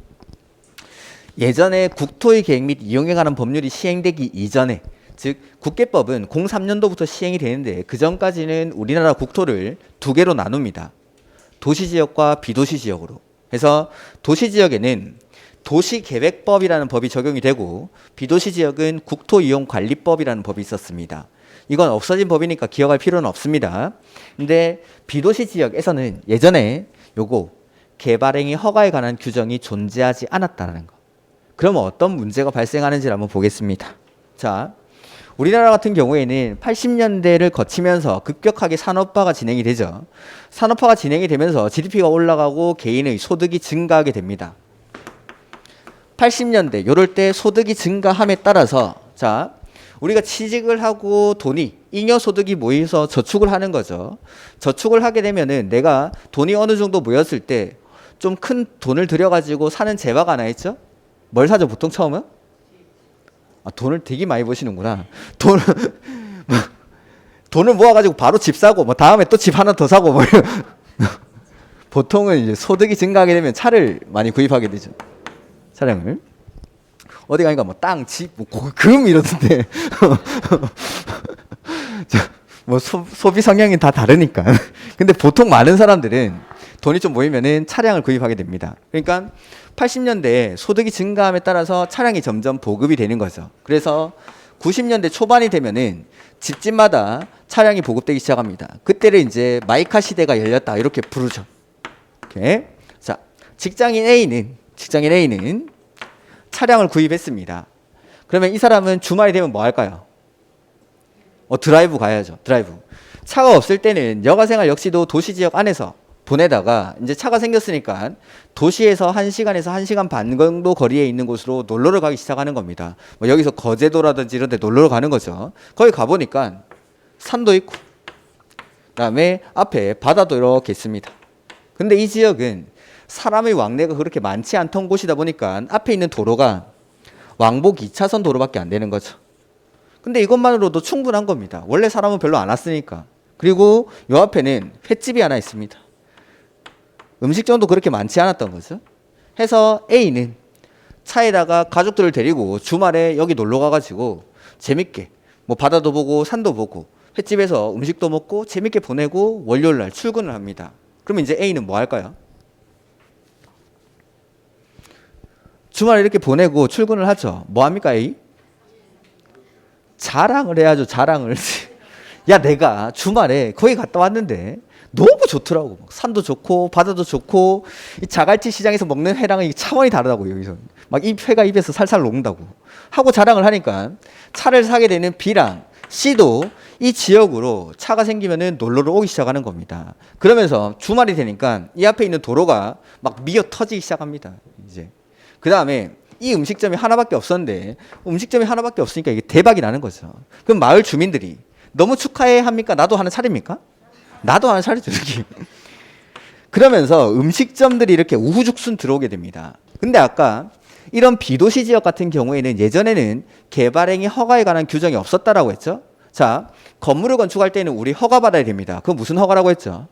예전에 국토의 계획 및 이용에 관한 법률이 시행되기 이전에 즉 국계법은 03년도부터 시행이 되는데 그 전까지는 우리나라 국토를 두 개로 나눕니다. 도시지역과 비도시지역으로. 그래서 도시지역에는 도시계획법이라는 법이 적용이 되고 비도시지역은 국토이용관리법이라는 법이 있었습니다. 이건 없어진 법이니까 기억할 필요는 없습니다. 근데 비도시 지역에서는 예전에 요거 개발행위 허가에 관한 규정이 존재하지 않았다는 거. 그러면 어떤 문제가 발생하는지를 한번 보겠습니다. 자, 우리나라 같은 경우에는 80년대를 거치면서 급격하게 산업화가 진행이 되죠. 산업화가 진행이 되면서 GDP가 올라가고 개인의 소득이 증가하게 됩니다. 80년대 요럴 때 소득이 증가함에 따라서 자 우리가 취직을 하고 돈이 잉여 소득이 모여서 저축을 하는 거죠. 저축을 하게 되면은 내가 돈이 어느 정도 모였을 때 좀 큰 돈을 들여가지고 사는 재화가 하나 있죠. 뭘 사죠 보통 처음은? 돈을 되게 많이 버시는구나. 돈을 모아가지고 바로 집 사고 뭐 다음에 또 집 하나 더 사고 뭐 보통은 이제 소득이 증가하게 되면 차를 많이 구입하게 되죠. 차량을. 어디 가니까 뭐 땅, 집, 뭐 금 이러던데 뭐 소비 성향이 다 다르니까. 근데 보통 많은 사람들은 돈이 좀 모이면은 차량을 구입하게 됩니다. 그러니까 80년대에 소득이 증가함에 따라서 차량이 점점 보급이 되는 거죠. 그래서 90년대 초반이 되면은 집집마다 차량이 보급되기 시작합니다. 그때를 이제 마이카 시대가 열렸다 이렇게 부르죠. 오케이. 자, 직장인 A는 차량을 구입했습니다. 그러면 이 사람은 주말이 되면 뭐 할까요? 드라이브 가야죠. 드라이브. 차가 없을 때는 여가생활 역시도 도시지역 안에서 보내다가 이제 차가 생겼으니까 도시에서 1시간에서 1시간 반 정도 거리에 있는 곳으로 놀러를 가기 시작하는 겁니다. 뭐 여기서 거제도라든지 이런 데 놀러를 가는 거죠. 거기 가보니까 산도 있고 그다음에 앞에 바다도 이렇게 있습니다. 근데 이 지역은 사람의 왕래가 그렇게 많지 않던 곳이다 보니까 앞에 있는 도로가 왕복 2차선 도로밖에 안 되는 거죠. 근데 이것만으로도 충분한 겁니다. 원래 사람은 별로 안 왔으니까. 그리고 요 앞에는 횟집이 하나 있습니다. 음식점도 그렇게 많지 않았던 거죠. 해서 A는 차에다가 가족들을 데리고 주말에 여기 놀러 가가지고 재밌게 뭐 바다도 보고 산도 보고 횟집에서 음식도 먹고 재밌게 보내고 월요일 날 출근을 합니다. 그럼 이제 A는 뭐 할까요? 주말에 이렇게 보내고 출근을 하죠. 뭐 합니까 A? 자랑을 해야죠. 자랑을. 야, 내가 주말에 거기 갔다 왔는데 너무 좋더라고. 산도 좋고 바다도 좋고 이 자갈치 시장에서 먹는 회랑은 차원이 다르다고. 여기서 막 이 회가 입에서 살살 녹는다고 하고 자랑을 하니까 차를 사게 되는 B랑 C도 이 지역으로 차가 생기면은 놀러를 오기 시작하는 겁니다. 그러면서 주말이 되니까 이 앞에 있는 도로가 막 미어 터지기 시작합니다. 이제 그 다음에 이 음식점이 하나밖에 없었는데 음식점이 하나밖에 없으니까 이게 대박이 나는 거죠. 그럼 마을 주민들이 너무 축하해 합니까? 나도 하나 차립니까? 나도 하나 차리죠. 그러면서 음식점들이 이렇게 우후죽순 들어오게 됩니다. 근데 아까 이런 비도시 지역 같은 경우에는 예전에는 개발행위 허가에 관한 규정이 없었다라고 했죠. 자, 건물을 건축할 때는 우리 허가 받아야 됩니다. 그건 무슨 허가라고 했죠?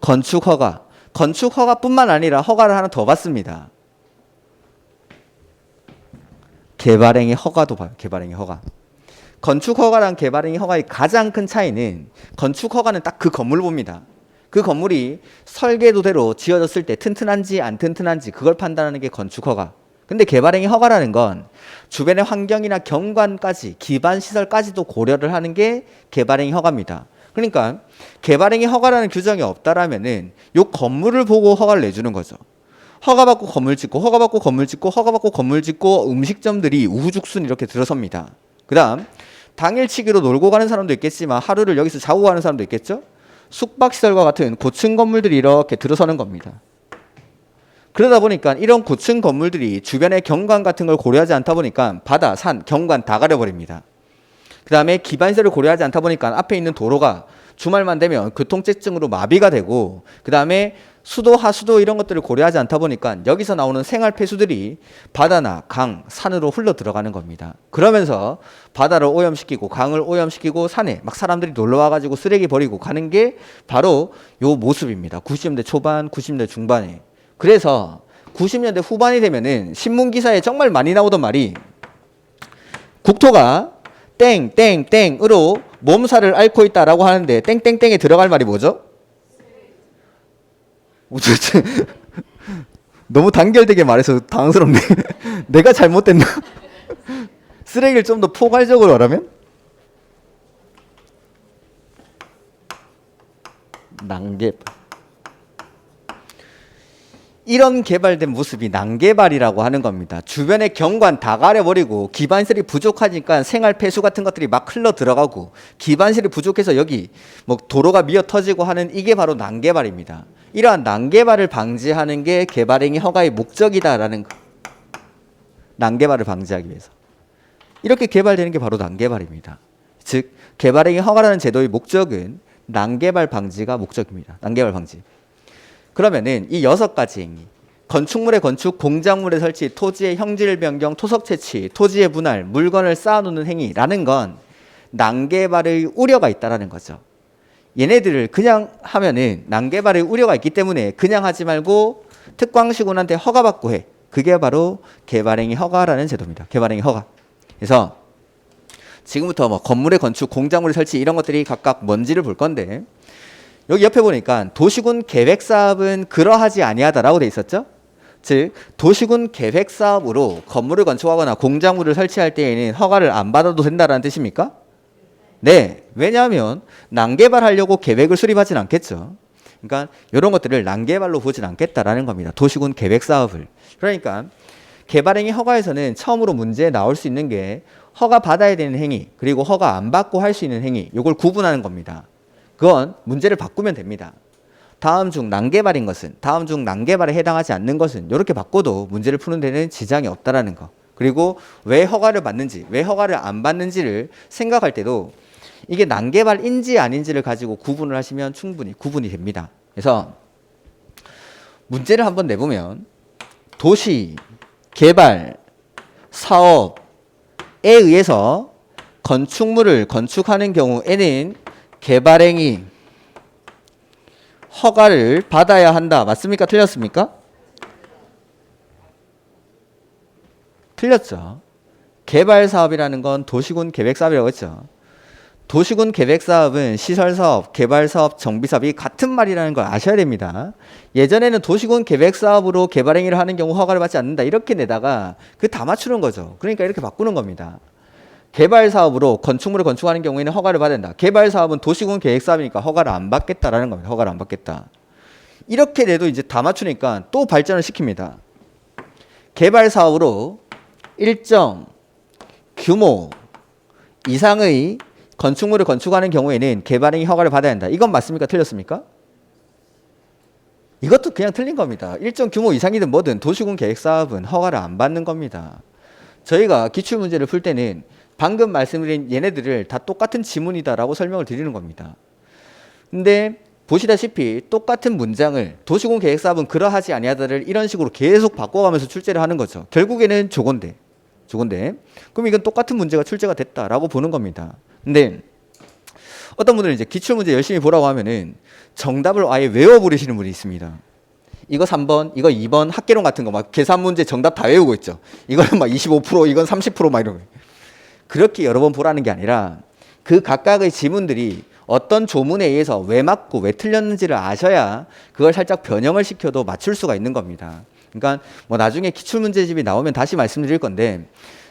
건축 허가. 건축 허가뿐만 아니라 허가를 하나 더 받습니다. 개발행위 허가도 봐요. 개발행위 허가. 건축 허가랑 개발행위 허가의 가장 큰 차이는 건축 허가는 딱 그 건물을 봅니다. 그 건물이 설계도대로 지어졌을 때 튼튼한지 안 튼튼한지 그걸 판단하는 게 건축 허가. 근데 개발행위 허가라는 건 주변의 환경이나 경관까지 기반 시설까지도 고려를 하는 게 개발행위 허가입니다. 그러니까 개발행위 허가라는 규정이 없다라면은 요 건물을 보고 허가를 내주는 거죠. 허가받고 건물 짓고 허가받고 건물 짓고 허가받고 건물 짓고 음식점들이 우후죽순 이렇게 들어섭니다. 그 다음 당일치기로 놀고 가는 사람도 있겠지만 하루를 여기서 자고 가는 사람도 있겠죠. 숙박시설과 같은 고층 건물들이 이렇게 들어서는 겁니다. 그러다 보니까 이런 고층 건물들이 주변의 경관 같은 걸 고려하지 않다 보니까 바다, 산, 경관 다 가려버립니다. 그 다음에 기반시설을 고려하지 않다 보니까 앞에 있는 도로가 주말만 되면 교통체증으로 마비가 되고 그 다음에 수도, 하수도 이런 것들을 고려하지 않다 보니까 여기서 나오는 생활 폐수들이 바다나 강, 산으로 흘러 들어가는 겁니다. 그러면서 바다를 오염시키고 강을 오염시키고 산에 막 사람들이 놀러 와가지고 쓰레기 버리고 가는 게 바로 요 모습입니다. 90년대 초반, 90년대 중반에. 그래서 90년대 후반이 되면은 신문기사에 정말 많이 나오던 말이 국토가 땡땡땡으로 몸살을 앓고 있다라고 하는데 땡땡땡에 들어갈 말이 뭐죠? 너무 단결되게 말해서 당황스럽네. 내가 잘못됐나? 쓰레기를 좀 더 포괄적으로 하라면? 난개발. 이런 개발된 모습이 난개발이라고 하는 겁니다. 주변의 경관 다 가려버리고 기반시설이 부족하니까 생활 폐수 같은 것들이 막 흘러 들어가고 기반시설이 부족해서 여기 뭐 도로가 미어 터지고 하는 이게 바로 난개발입니다. 이러한 난개발을 방지하는 게 개발행위 허가의 목적이다라는 거. 난개발을 방지하기 위해서. 이렇게 개발되는 게 바로 난개발입니다. 즉 개발행위 허가라는 제도의 목적은 난개발 방지가 목적입니다. 난개발 방지. 그러면은 이 6가지 행위, 건축물의 건축, 공작물의 설치, 토지의 형질 변경, 토석 채취, 토지의 분할, 물건을 쌓아놓는 행위라는 건 난개발의 우려가 있다라는 거죠. 얘네들을 그냥 하면은 난개발의 우려가 있기 때문에 그냥 하지 말고 특광시군한테 허가받고 해. 그게 바로 개발행위 허가라는 제도입니다. 개발행위 허가. 그래서 지금부터 뭐 건물의 건축, 공작물의 설치 이런 것들이 각각 뭔지를 볼 건데 여기 옆에 보니까 도시군 계획사업은 그러하지 아니하다라고 돼 있었죠. 즉 도시군 계획 사업으로 건물을 건축하거나 공작물을 설치할 때에는 허가를 안 받아도 된다라는 뜻입니까? 네. 왜냐하면 난개발하려고 계획을 수립하진 않겠죠. 그러니까 이런 것들을 난개발로 보진 않겠다라는 겁니다. 도시군 계획 사업을. 그러니까 개발행위 허가에서는 처음으로 문제에 나올 수 있는 게 허가 받아야 되는 행위 그리고 허가 안 받고 할 수 있는 행위 이걸 구분하는 겁니다. 그건 문제를 바꾸면 됩니다. 다음 중 난개발인 것은 다음 중 난개발에 해당하지 않는 것은 이렇게 바꿔도 문제를 푸는 데는 지장이 없다라는 거. 그리고 왜 허가를 받는지 왜 허가를 안 받는지를 생각할 때도 이게 난개발인지 아닌지를 가지고 구분을 하시면 충분히 구분이 됩니다. 그래서 문제를 한번 내보면 도시 개발 사업에 의해서 건축물을 건축하는 경우에는 개발행위 허가를 받아야 한다. 맞습니까? 틀렸습니까? 틀렸죠. 개발 사업이라는 건 도시군 계획 사업이라고 했죠. 도시군 계획 사업은 시설 사업, 개발 사업, 정비 사업이 같은 말이라는 걸 아셔야 됩니다. 예전에는 도시군 계획 사업으로 개발 행위를 하는 경우 허가를 받지 않는다. 이렇게 내다가 그 다 맞추는 거죠. 그러니까 이렇게 바꾸는 겁니다. 개발 사업으로 건축물을 건축하는 경우에는 허가를 받아야 된다. 개발 사업은 도시군 계획 사업이니까 허가를 안 받겠다라는 겁니다. 허가를 안 받겠다. 이렇게 돼도 이제 다 맞추니까 또 발전을 시킵니다. 개발 사업으로 일정 규모 이상의 건축물을 건축하는 경우에는 개발행위 허가를 받아야 한다. 이건 맞습니까? 틀렸습니까? 이것도 그냥 틀린 겁니다. 일정 규모 이상이든 뭐든 도시군 계획 사업은 허가를 안 받는 겁니다. 저희가 기출문제를 풀 때는 방금 말씀드린 얘네들을 다 똑같은 지문이다라고 설명을 드리는 겁니다. 근데 보시다시피 똑같은 문장을 도시군 계획 사업은 그러하지 아니하다를 이런 식으로 계속 바꿔가면서 출제를 하는 거죠. 결국에는 저건데. 그럼 이건 똑같은 문제가 출제가 됐다라고 보는 겁니다. 근데 어떤 분들은 이제 기출문제 열심히 보라고 하면은 정답을 아예 외워버리시는 분이 있습니다. 이거 3번, 이거 2번 학개론 같은 거 막 계산 문제 정답 다 외우고 있죠. 이거는 막 25%, 이건 30% 막 이런 거. 그렇게 여러 번 보라는 게 아니라 그 각각의 지문들이 어떤 조문에 의해서 왜 맞고 왜 틀렸는지를 아셔야 그걸 살짝 변형을 시켜도 맞출 수가 있는 겁니다. 그러니까 뭐 나중에 기출문제집이 나오면 다시 말씀드릴 건데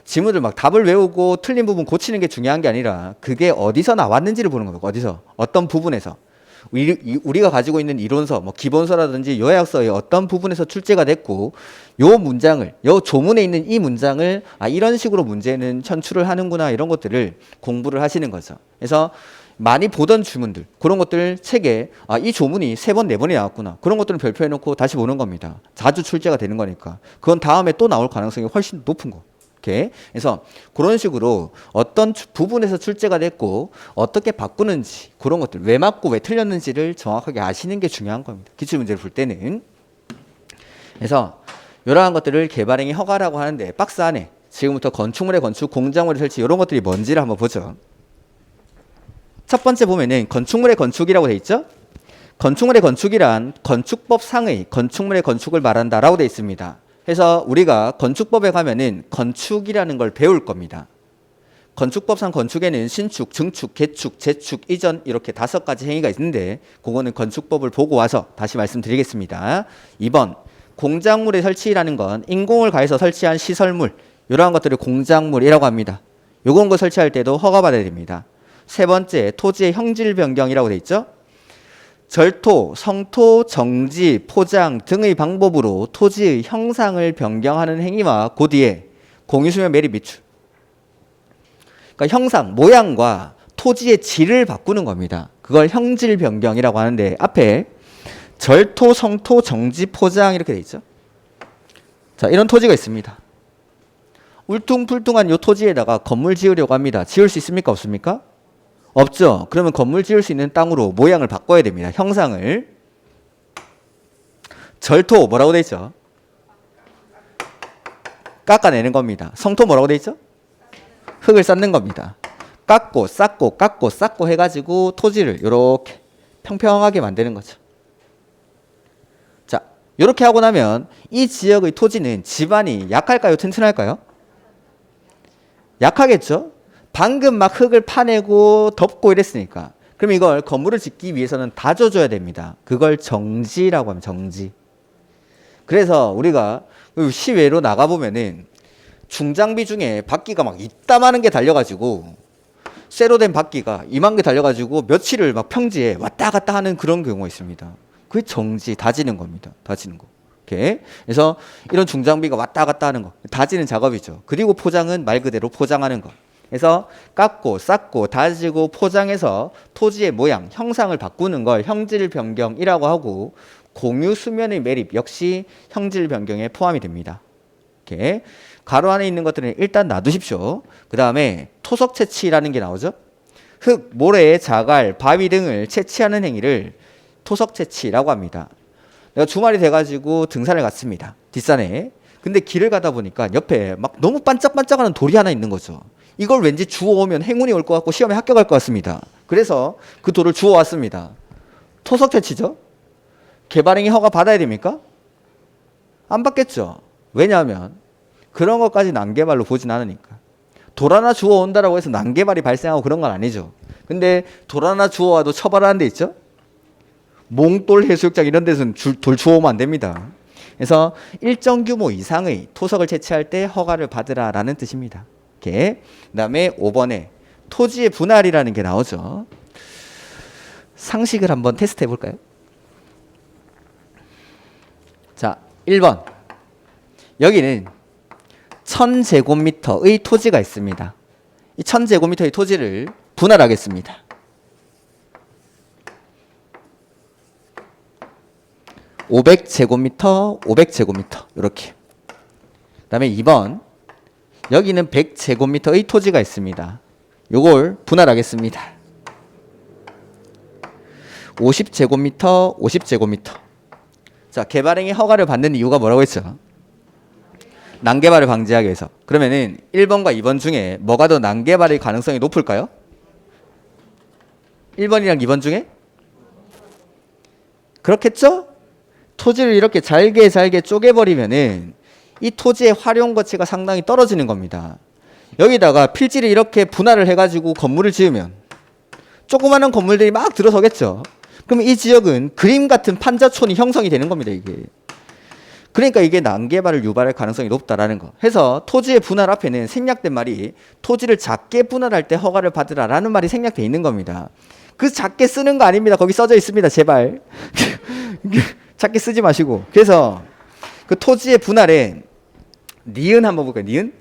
지문을 막 답을 외우고 틀린 부분 고치는 게 중요한 게 아니라 그게 어디서 나왔는지를 보는 거예요. 어디서 어떤 부분에서 우리가 가지고 있는 이론서 뭐 기본서라든지 요약서의 어떤 부분에서 출제가 됐고 요 문장을 요 조문에 있는 이 문장을 이런 식으로 문제는 천출을 하는구나 이런 것들을 공부를 하시는 거죠. 그래서 많이 보던 주문들 그런 것들 책에 이 조문이 3번 4번이 나왔구나 그런 것들은 별표해 놓고 다시 보는 겁니다. 자주 출제가 되는 거니까 그건 다음에 또 나올 가능성이 훨씬 높은 거. 이렇게 그래서 그런 식으로 어떤 부분에서 출제가 됐고 어떻게 바꾸는지 그런 것들 왜 맞고 왜 틀렸는지를 정확하게 아시는 게 중요한 겁니다. 기출문제를 풀 때는. 그래서 이러한 것들을 개발행위 허가라고 하는데 박스 안에 지금부터 건축물의 건축, 공작물의 설치 이런 것들이 뭔지를 한번 보죠. 첫 번째 보면은 건축물의 건축이라고 돼 있죠. 건축물의 건축이란 건축법상의 건축물의 건축을 말한다라고 돼 있습니다. 그래서 우리가 건축법에 가면은 건축이라는 걸 배울 겁니다. 건축법상 건축에는 신축, 증축, 개축, 재축, 이전 이렇게 5가지 행위가 있는데 그거는 건축법을 보고 와서 다시 말씀드리겠습니다. 2번 공작물의 설치라는 건 인공을 가해서 설치한 시설물 이러한 것들을 공작물이라고 합니다. 요런 거 설치할 때도 허가받아야 됩니다. 세 번째 토지의 형질 변경이라고 돼 있죠. 절토, 성토, 정지, 포장 등의 방법으로 토지의 형상을 변경하는 행위와 그 뒤에 공유수면 매립 미출. 그러니까 형상, 모양과 토지의 질을 바꾸는 겁니다. 그걸 형질 변경이라고 하는데 앞에 절토, 성토, 정지, 포장 이렇게 돼 있죠. 자, 이런 토지가 있습니다. 울퉁불퉁한 이 토지에다가 건물 지으려고 합니다. 지을 수 있습니까? 없습니까? 없죠. 그러면 건물 지을 수 있는 땅으로 모양을 바꿔야 됩니다. 형상을. 절토 뭐라고 돼 있죠? 깎아내는 겁니다. 성토 뭐라고 돼 있죠? 흙을 쌓는 겁니다. 깎고 쌓고 깎고 쌓고 해가지고 토지를 이렇게 평평하게 만드는 거죠. 자, 이렇게 하고 나면 이 지역의 토지는 지반이 약할까요? 튼튼할까요? 약하겠죠? 방금 막 흙을 파내고 덮고 이랬으니까. 그럼 이걸 건물을 짓기 위해서는 다져줘야 됩니다. 그걸 정지라고 하면 정지. 그래서 우리가 시외로 나가보면은 중장비 중에 바퀴가 막 이따마는 게 달려가지고 쇠로 된 바퀴가 이만 개 달려가지고 며칠을 막 평지에 왔다 갔다 하는 그런 경우가 있습니다. 그게 정지, 다지는 겁니다. 다지는 거. 이렇게. 그래서 이런 중장비가 왔다 갔다 하는 거, 다지는 작업이죠. 그리고 포장은 말 그대로 포장하는 거. 그래서 깎고 쌓고 다지고 포장해서 토지의 모양, 형상을 바꾸는 걸 형질 변경이라고 하고 공유 수면의 매립 역시 형질 변경에 포함이 됩니다. 이렇게 가로 안에 있는 것들은 일단 놔두십시오. 그 다음에 토석 채취라는 게 나오죠. 흙, 모래, 자갈, 바위 등을 채취하는 행위를 토석 채취라고 합니다. 내가 주말이 돼가지고 등산을 갔습니다. 뒷산에. 근데 길을 가다 보니까 옆에 막 너무 반짝반짝하는 돌이 하나 있는 거죠. 이걸 왠지 주워오면 행운이 올 것 같고 시험에 합격할 것 같습니다. 그래서 그 돌을 주워왔습니다. 토석 채취죠. 개발행위 허가 받아야 됩니까? 안 받겠죠. 왜냐하면 그런 것까지 난개발로 보진 않으니까. 돌 하나 주워온다라고 해서 난개발이 발생하고 그런 건 아니죠. 근데 돌 하나 주워와도 처벌하는 데 있죠. 몽돌 해수욕장 이런 데서는 돌 주워오면 안 됩니다. 그래서 일정 규모 이상의 토석을 채취할 때 허가를 받으라라는 뜻입니다. 이렇게. 그다음에 5번에 토지의 분할이라는 게 나오죠. 상식을 한번 테스트 해볼까요? 자, 1번. 여기는 1000제곱미터의 토지가 있습니다. 이 1000제곱미터의 토지를 분할하겠습니다. 500제곱미터, 500제곱미터 이렇게. 그 다음에 2번. 여기는 100제곱미터의 토지가 있습니다. 요걸 분할하겠습니다. 50제곱미터, 50제곱미터. 자, 개발행위 허가를 받는 이유가 뭐라고 했죠? 난개발을 방지하기 위해서. 그러면은 1번과 2번 중에 뭐가 더 난개발의 가능성이 높을까요? 1번이랑 2번 중에? 그렇겠죠? 토지를 이렇게 잘게 쪼개버리면은 이 토지의 활용 가치가 상당히 떨어지는 겁니다. 여기다가 필지를 이렇게 분할을 해가지고 건물을 지으면 조그마한 건물들이 막 들어서겠죠. 그럼 이 지역은 그림 같은 판자촌이 형성이 되는 겁니다. 이게. 그러니까 이게 난개발을 유발할 가능성이 높다라는 거. 해서 토지의 분할 앞에는 생략된 말이 토지를 작게 분할할 때 허가를 받으라라는 말이 생략돼 있는 겁니다. 그 작게 쓰는 거 아닙니다. 거기 써져 있습니다. 제발. 작게 쓰지 마시고. 그래서 그 토지의 분할에 니은 한번 볼까요? 니은?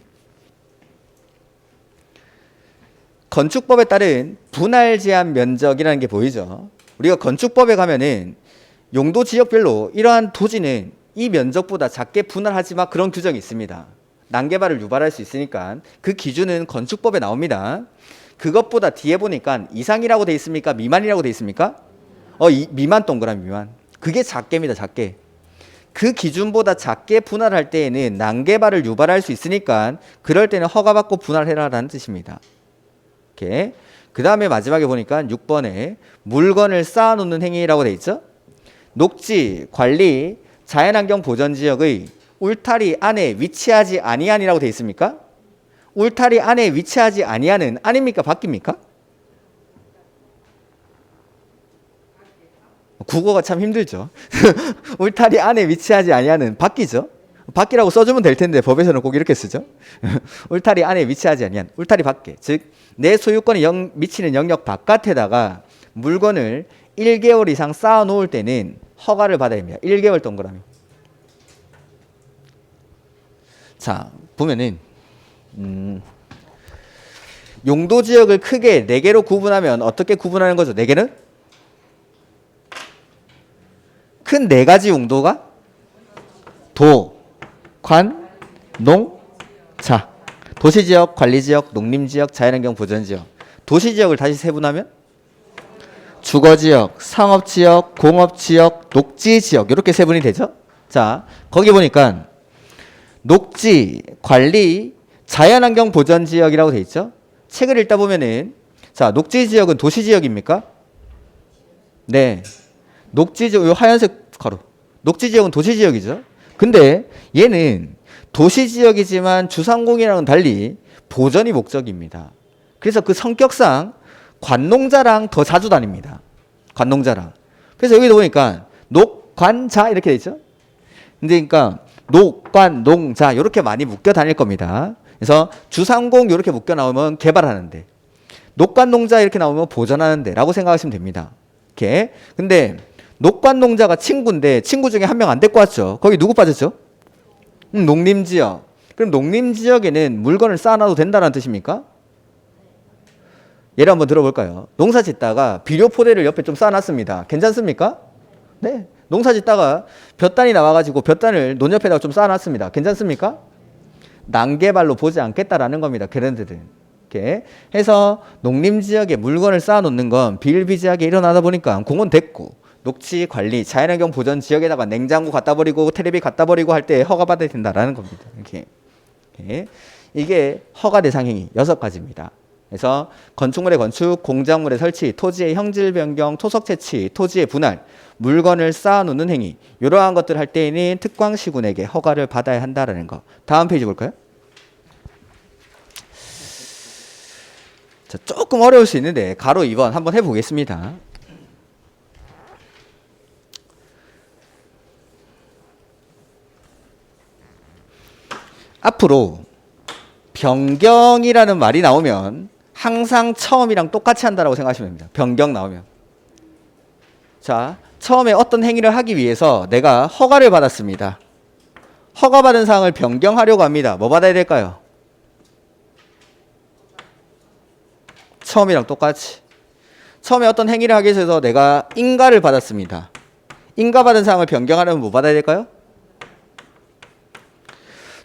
건축법에 따른 분할 제한 면적이라는 게 보이죠. 우리가 건축법에 가면은 용도 지역별로 이러한 토지는 이 면적보다 작게 분할하지 마 그런 규정이 있습니다. 난개발을 유발할 수 있으니까 그 기준은 건축법에 나옵니다. 그것보다 뒤에 보니까 이상이라고 돼 있습니까? 미만이라고 돼 있습니까? 미만 동그라미 미만. 그게 작게입니다. 작게. 그 기준보다 작게 분할할 때에는 난개발을 유발할 수 있으니까 그럴 때는 허가받고 분할해라라는 뜻입니다. 이렇게. 그 다음에 마지막에 보니까 6번에 물건을 쌓아놓는 행위라고 돼 있죠. 녹지, 관리, 자연환경 보전지역의 울타리 안에 위치하지 아니한이라고 돼 있습니까? 울타리 안에 위치하지 아니한은 아닙니까? 바뀝니까? 국어가 참 힘들죠. 울타리 안에 위치하지 아니한은 바뀌죠. 바뀌라고 써주면 될 텐데 법에서는 꼭 이렇게 쓰죠. 울타리 안에 위치하지 아니한, 울타리 밖에, 즉 내 소유권이 미치는 영역 바깥에다가 물건을 1개월 이상 쌓아 놓을 때는 허가를 받아야 됩니다. 1개월 동그라미. 자, 보면은 용도 지역을 크게 4개로 구분하면 어떻게 구분하는 거죠? 4개는? 큰 4가지 용도가 도, 관, 농, 자. 도시지역, 관리지역, 농림지역, 자연환경 보전지역. 도시지역을 다시 세분하면 주거지역, 상업지역, 공업지역, 녹지지역 이렇게 세분이 되죠. 자, 거기 보니까 녹지, 관리, 자연환경 보전지역이라고 돼 있죠. 책을 읽다 보면은 자, 녹지지역은 도시지역입니까? 네. 녹지지역, 이 하얀색 가로. 녹지지역은 도시지역이죠. 근데 얘는 도시지역이지만 주상공인이랑은 달리 보전이 목적입니다. 그래서 그 성격상 관농자랑 더 자주 다닙니다. 관농자랑. 그래서 여기도 보니까 녹관자 이렇게 돼 있죠. 근데 그러니까 녹, 관, 농, 자 이렇게 많이 묶여 다닐 겁니다. 그래서 주상공 이렇게 묶여 나오면 개발하는데, 녹관농자 이렇게 나오면 보전하는데 라고 생각하시면 됩니다. 이렇게. 근데 녹관농자가 친구인데 친구 중에 한 명 안 데리고 왔죠. 거기 누구 빠졌죠? 농림지역. 그럼 농림지역에는 물건을 쌓아놔도 된다는 뜻입니까? 예를 한번 들어볼까요? 농사 짓다가 비료포대를 옆에 좀 쌓아놨습니다. 괜찮습니까? 네. 농사 짓다가 볕단이 나와가지고 볕단을 논 옆에다가 좀 쌓아놨습니다. 괜찮습니까? 난개발로 보지 않겠다라는 겁니다. 걔네들은. 이렇게 해서 농림지역에 물건을 쌓아놓는 건 비일비재하게 일어나다 보니까 공원 됐고, 녹지 관리, 자연환경 보전 지역에다가 냉장고 갖다 버리고 테레비 갖다 버리고 할 때 허가받아야 된다라는 겁니다. 이렇게. 이게 허가 대상 행위 6가지입니다. 그래서 건축물의 건축, 공작물의 설치, 토지의 형질 변경, 토석 채취, 토지의 분할, 물건을 쌓아놓는 행위, 이러한 것들 할 때에는 특광시군에게 허가를 받아야 한다라는 거. 다음 페이지 볼까요? 자, 조금 어려울 수 있는데 가로 2번 한번 해보겠습니다. 앞으로 변경이라는 말이 나오면 항상 처음이랑 똑같이 한다라고 생각하시면 됩니다. 변경 나오면. 자, 처음에 어떤 행위를 하기 위해서 내가 허가를 받았습니다. 허가받은 사항을 변경하려고 합니다. 뭐 받아야 될까요? 처음이랑 똑같이. 처음에 어떤 행위를 하기 위해서 내가 인가를 받았습니다. 인가받은 사항을 변경하려면 뭐 받아야 될까요?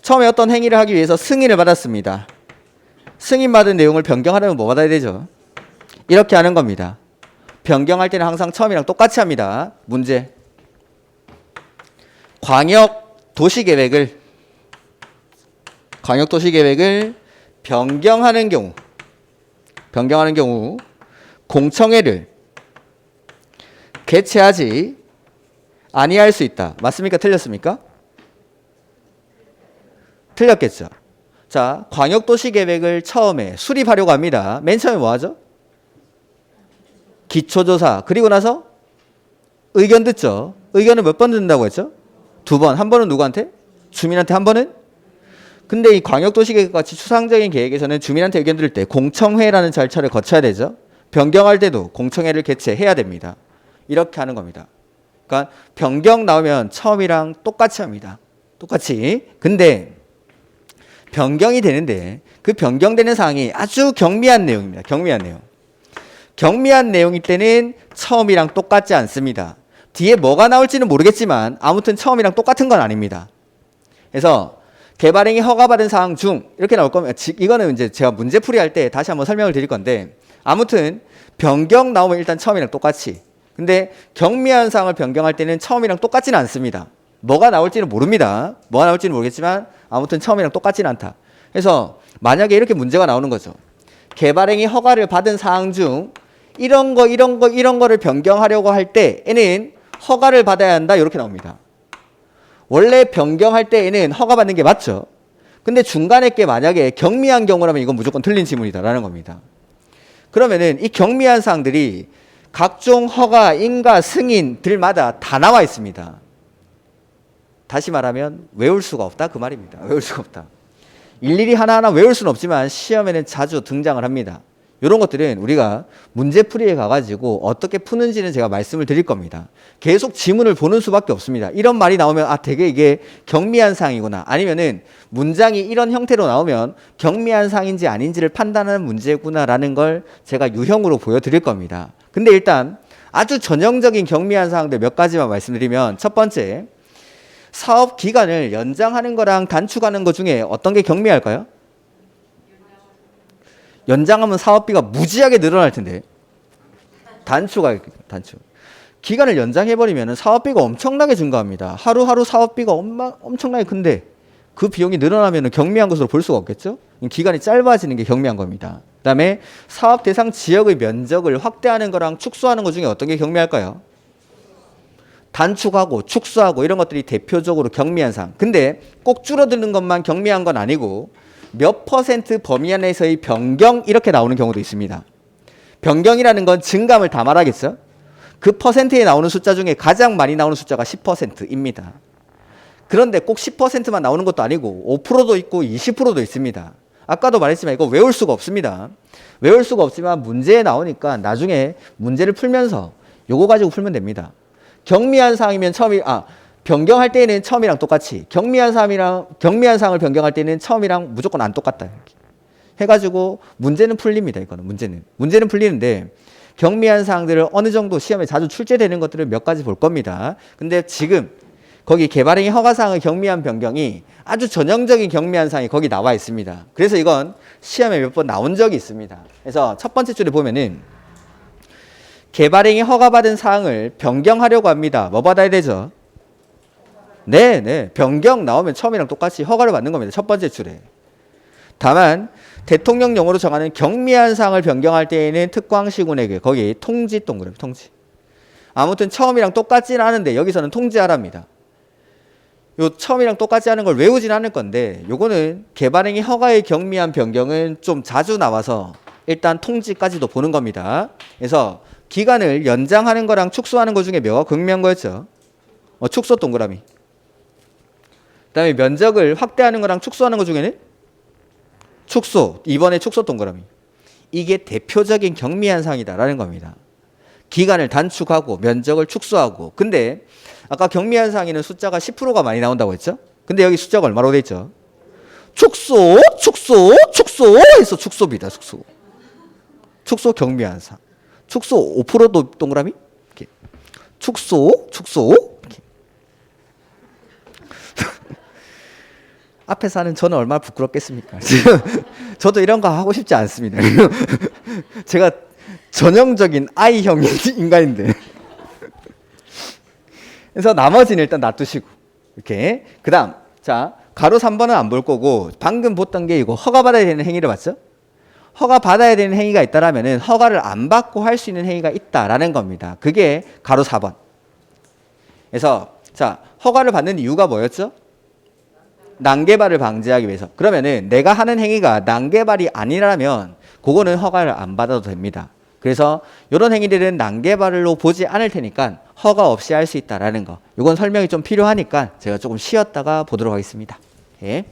처음에 어떤 행위를 하기 위해서 승인을 받았습니다. 승인받은 내용을 변경하려면 뭐 받아야 되죠? 이렇게 하는 겁니다. 변경할 때는 항상 처음이랑 똑같이 합니다. 문제. 광역도시계획을 변경하는 경우 공청회를 개최하지 아니할 수 있다. 맞습니까? 틀렸습니까? 틀렸겠죠. 자, 광역도시계획을 처음에 수립하려고 합니다. 맨 처음에 뭐 하죠? 기초조사. 그리고 나서 의견 듣죠. 의견을 몇 번 듣는다고 했죠? 2번. 한 번은 누구한테? 주민한테 한 번은? 근데 이 광역도시계획 같이 추상적인 계획에서는 주민한테 의견 들을 때 공청회라는 절차를 거쳐야 되죠. 변경할 때도 공청회를 개최해야 됩니다. 이렇게 하는 겁니다. 그러니까 변경 나오면 처음이랑 똑같이 합니다. 똑같이. 근데 변경이 되는데 그 변경되는 사항이 아주 경미한 내용입니다. 경미한 내용일 때는 처음이랑 똑같지 않습니다. 뒤에 뭐가 나올지는 모르겠지만 아무튼 처음이랑 똑같은 건 아닙니다. 그래서 개발행위 허가받은 사항 중 이렇게 나올 거면 이거는 이제 제가 문제풀이 할 때 다시 한번 설명을 드릴 건데, 아무튼 변경 나오면 일단 처음이랑 똑같이. 근데 경미한 사항을 변경할 때는 처음이랑 똑같지는 않습니다. 뭐가 나올지는 모릅니다. 뭐가 나올지는 모르겠지만 아무튼 처음이랑 똑같지는 않다. 그래서 만약에 이렇게 문제가 나오는 거죠. 개발행위 허가를 받은 사항 중 이런 거를 변경하려고 할 때에는 허가를 받아야 한다. 이렇게 나옵니다. 원래 변경할 때에는 허가받는 게 맞죠. 근데 중간에 게 만약에 경미한 경우라면 이건 무조건 틀린 지문이다라는 겁니다. 그러면은 이 경미한 사항들이 각종 허가, 인가, 승인들마다 다 나와 있습니다. 다시 말하면 외울 수가 없다 그 말입니다. 외울 수가 없다. 일일이 하나하나 외울 수는 없지만 시험에는 자주 등장을 합니다. 이런 것들은 우리가 문제풀이에 가가지고 어떻게 푸는지는 제가 말씀을 드릴 겁니다. 계속 지문을 보는 수밖에 없습니다. 이런 말이 나오면 아 되게 이게 경미한 사항이구나, 아니면은 문장이 이런 형태로 나오면 경미한 사항인지 아닌지를 판단하는 문제구나라는 걸 제가 유형으로 보여드릴 겁니다. 근데 일단 아주 전형적인 경미한 사항들 몇 가지만 말씀드리면, 첫 번째, 사업 기간을 연장하는 거랑 단축하는 것 중에 어떤 게 경미할까요? 연장하면 사업비가 무지하게 늘어날 텐데. 단축. 기간을 연장해버리면 사업비가 엄청나게 증가합니다. 하루하루 사업비가 엄청나게 큰데 그 비용이 늘어나면 경미한 것으로 볼 수가 없겠죠? 기간이 짧아지는 게 경미한 겁니다. 그 다음에 사업 대상 지역의 면적을 확대하는 거랑 축소하는 것 중에 어떤 게 경미할까요? 단축하고 축소하고 이런 것들이 대표적으로 경미한 사항. 근데 꼭 줄어드는 것만 경미한 건 아니고 몇 퍼센트 범위 안에서의 변경 이렇게 나오는 경우도 있습니다. 변경이라는 건 증감을 다 말하겠죠? 그 퍼센트에 나오는 숫자 중에 가장 많이 나오는 숫자가 10%입니다. 그런데 꼭 10%만 나오는 것도 아니고 5%도 있고 20%도 있습니다. 아까도 말했지만 이거 외울 수가 없습니다. 외울 수가 없지만 문제에 나오니까 나중에 문제를 풀면서 요거 가지고 풀면 됩니다. 경미한 사항이면 변경할 때는 처음이랑 똑같이, 경미한 사항을 변경할 때는 처음이랑 무조건 안 똑같다. 이렇게 해가지고 문제는 풀립니다. 이거는 문제는 풀리는데 경미한 사항들을 어느 정도 시험에 자주 출제되는 것들을 몇 가지 볼 겁니다. 근데 지금 거기 개발행위 허가사항의 경미한 변경이 아주 전형적인 경미한 사항이 거기 나와 있습니다. 그래서 이건 시험에 몇 번 나온 적이 있습니다. 그래서 첫 번째 줄에 보면은 개발행위 허가받은 사항을 변경하려고 합니다. 뭐 받아야 되죠? 네. 변경 나오면 처음이랑 똑같이 허가를 받는 겁니다. 첫 번째 줄에. 다만 대통령령으로 정하는 경미한 사항을 변경할 때에는 특광시군에게 거기 통지 동그라미 통지. 아무튼 처음이랑 똑같지는 않은데 여기서는 통지하랍니다. 요 처음이랑 똑같지 않은 걸 외우진 않을 건데 요거는 개발행위 허가의 경미한 변경은 좀 자주 나와서 일단 통지까지도 보는 겁니다. 그래서 기간을 연장하는 거랑 축소하는 거 중에 뭐가 극명한 거였죠? 축소 동그라미. 그다음에 면적을 확대하는 거랑 축소하는 거 중에는 축소. 이번에 축소 동그라미. 이게 대표적인 경미한 사항이다라는 겁니다. 기간을 단축하고 면적을 축소하고. 근데 아까 경미한 사항에는 숫자가 10%가 많이 나온다고 했죠? 근데 여기 숫자가 얼마로 돼 있죠? 축소 해서 축소입니다. 축소 경미한 사항. 축소 5%도 동그라미? 이렇게. 축소 이렇게. 앞에서 하는 저는 얼마나 부끄럽겠습니까? 저도 이런 거 하고 싶지 않습니다. 제가 전형적인 I형 인간인데. 그래서 나머지는 일단 놔두시고 이렇게. 그 다음 자 가로 3번은 안 볼 거고 방금 봤던 게 이거 허가받아야 되는 행위를 봤죠? 허가받아야 되는 행위가 있다라면은 허가를 안 받고 할 수 있는 행위가 있다라는 겁니다. 그게 가로 4번. 그래서 자 허가를 받는 이유가 뭐였죠? 난개발을 방지하기 위해서. 그러면은 내가 하는 행위가 난개발이 아니라면 그거는 허가를 안 받아도 됩니다. 그래서 이런 행위들은 난개발로 보지 않을 테니까 허가 없이 할 수 있다라는 거. 이건 설명이 좀 필요하니까 제가 조금 쉬었다가 보도록 하겠습니다. 예.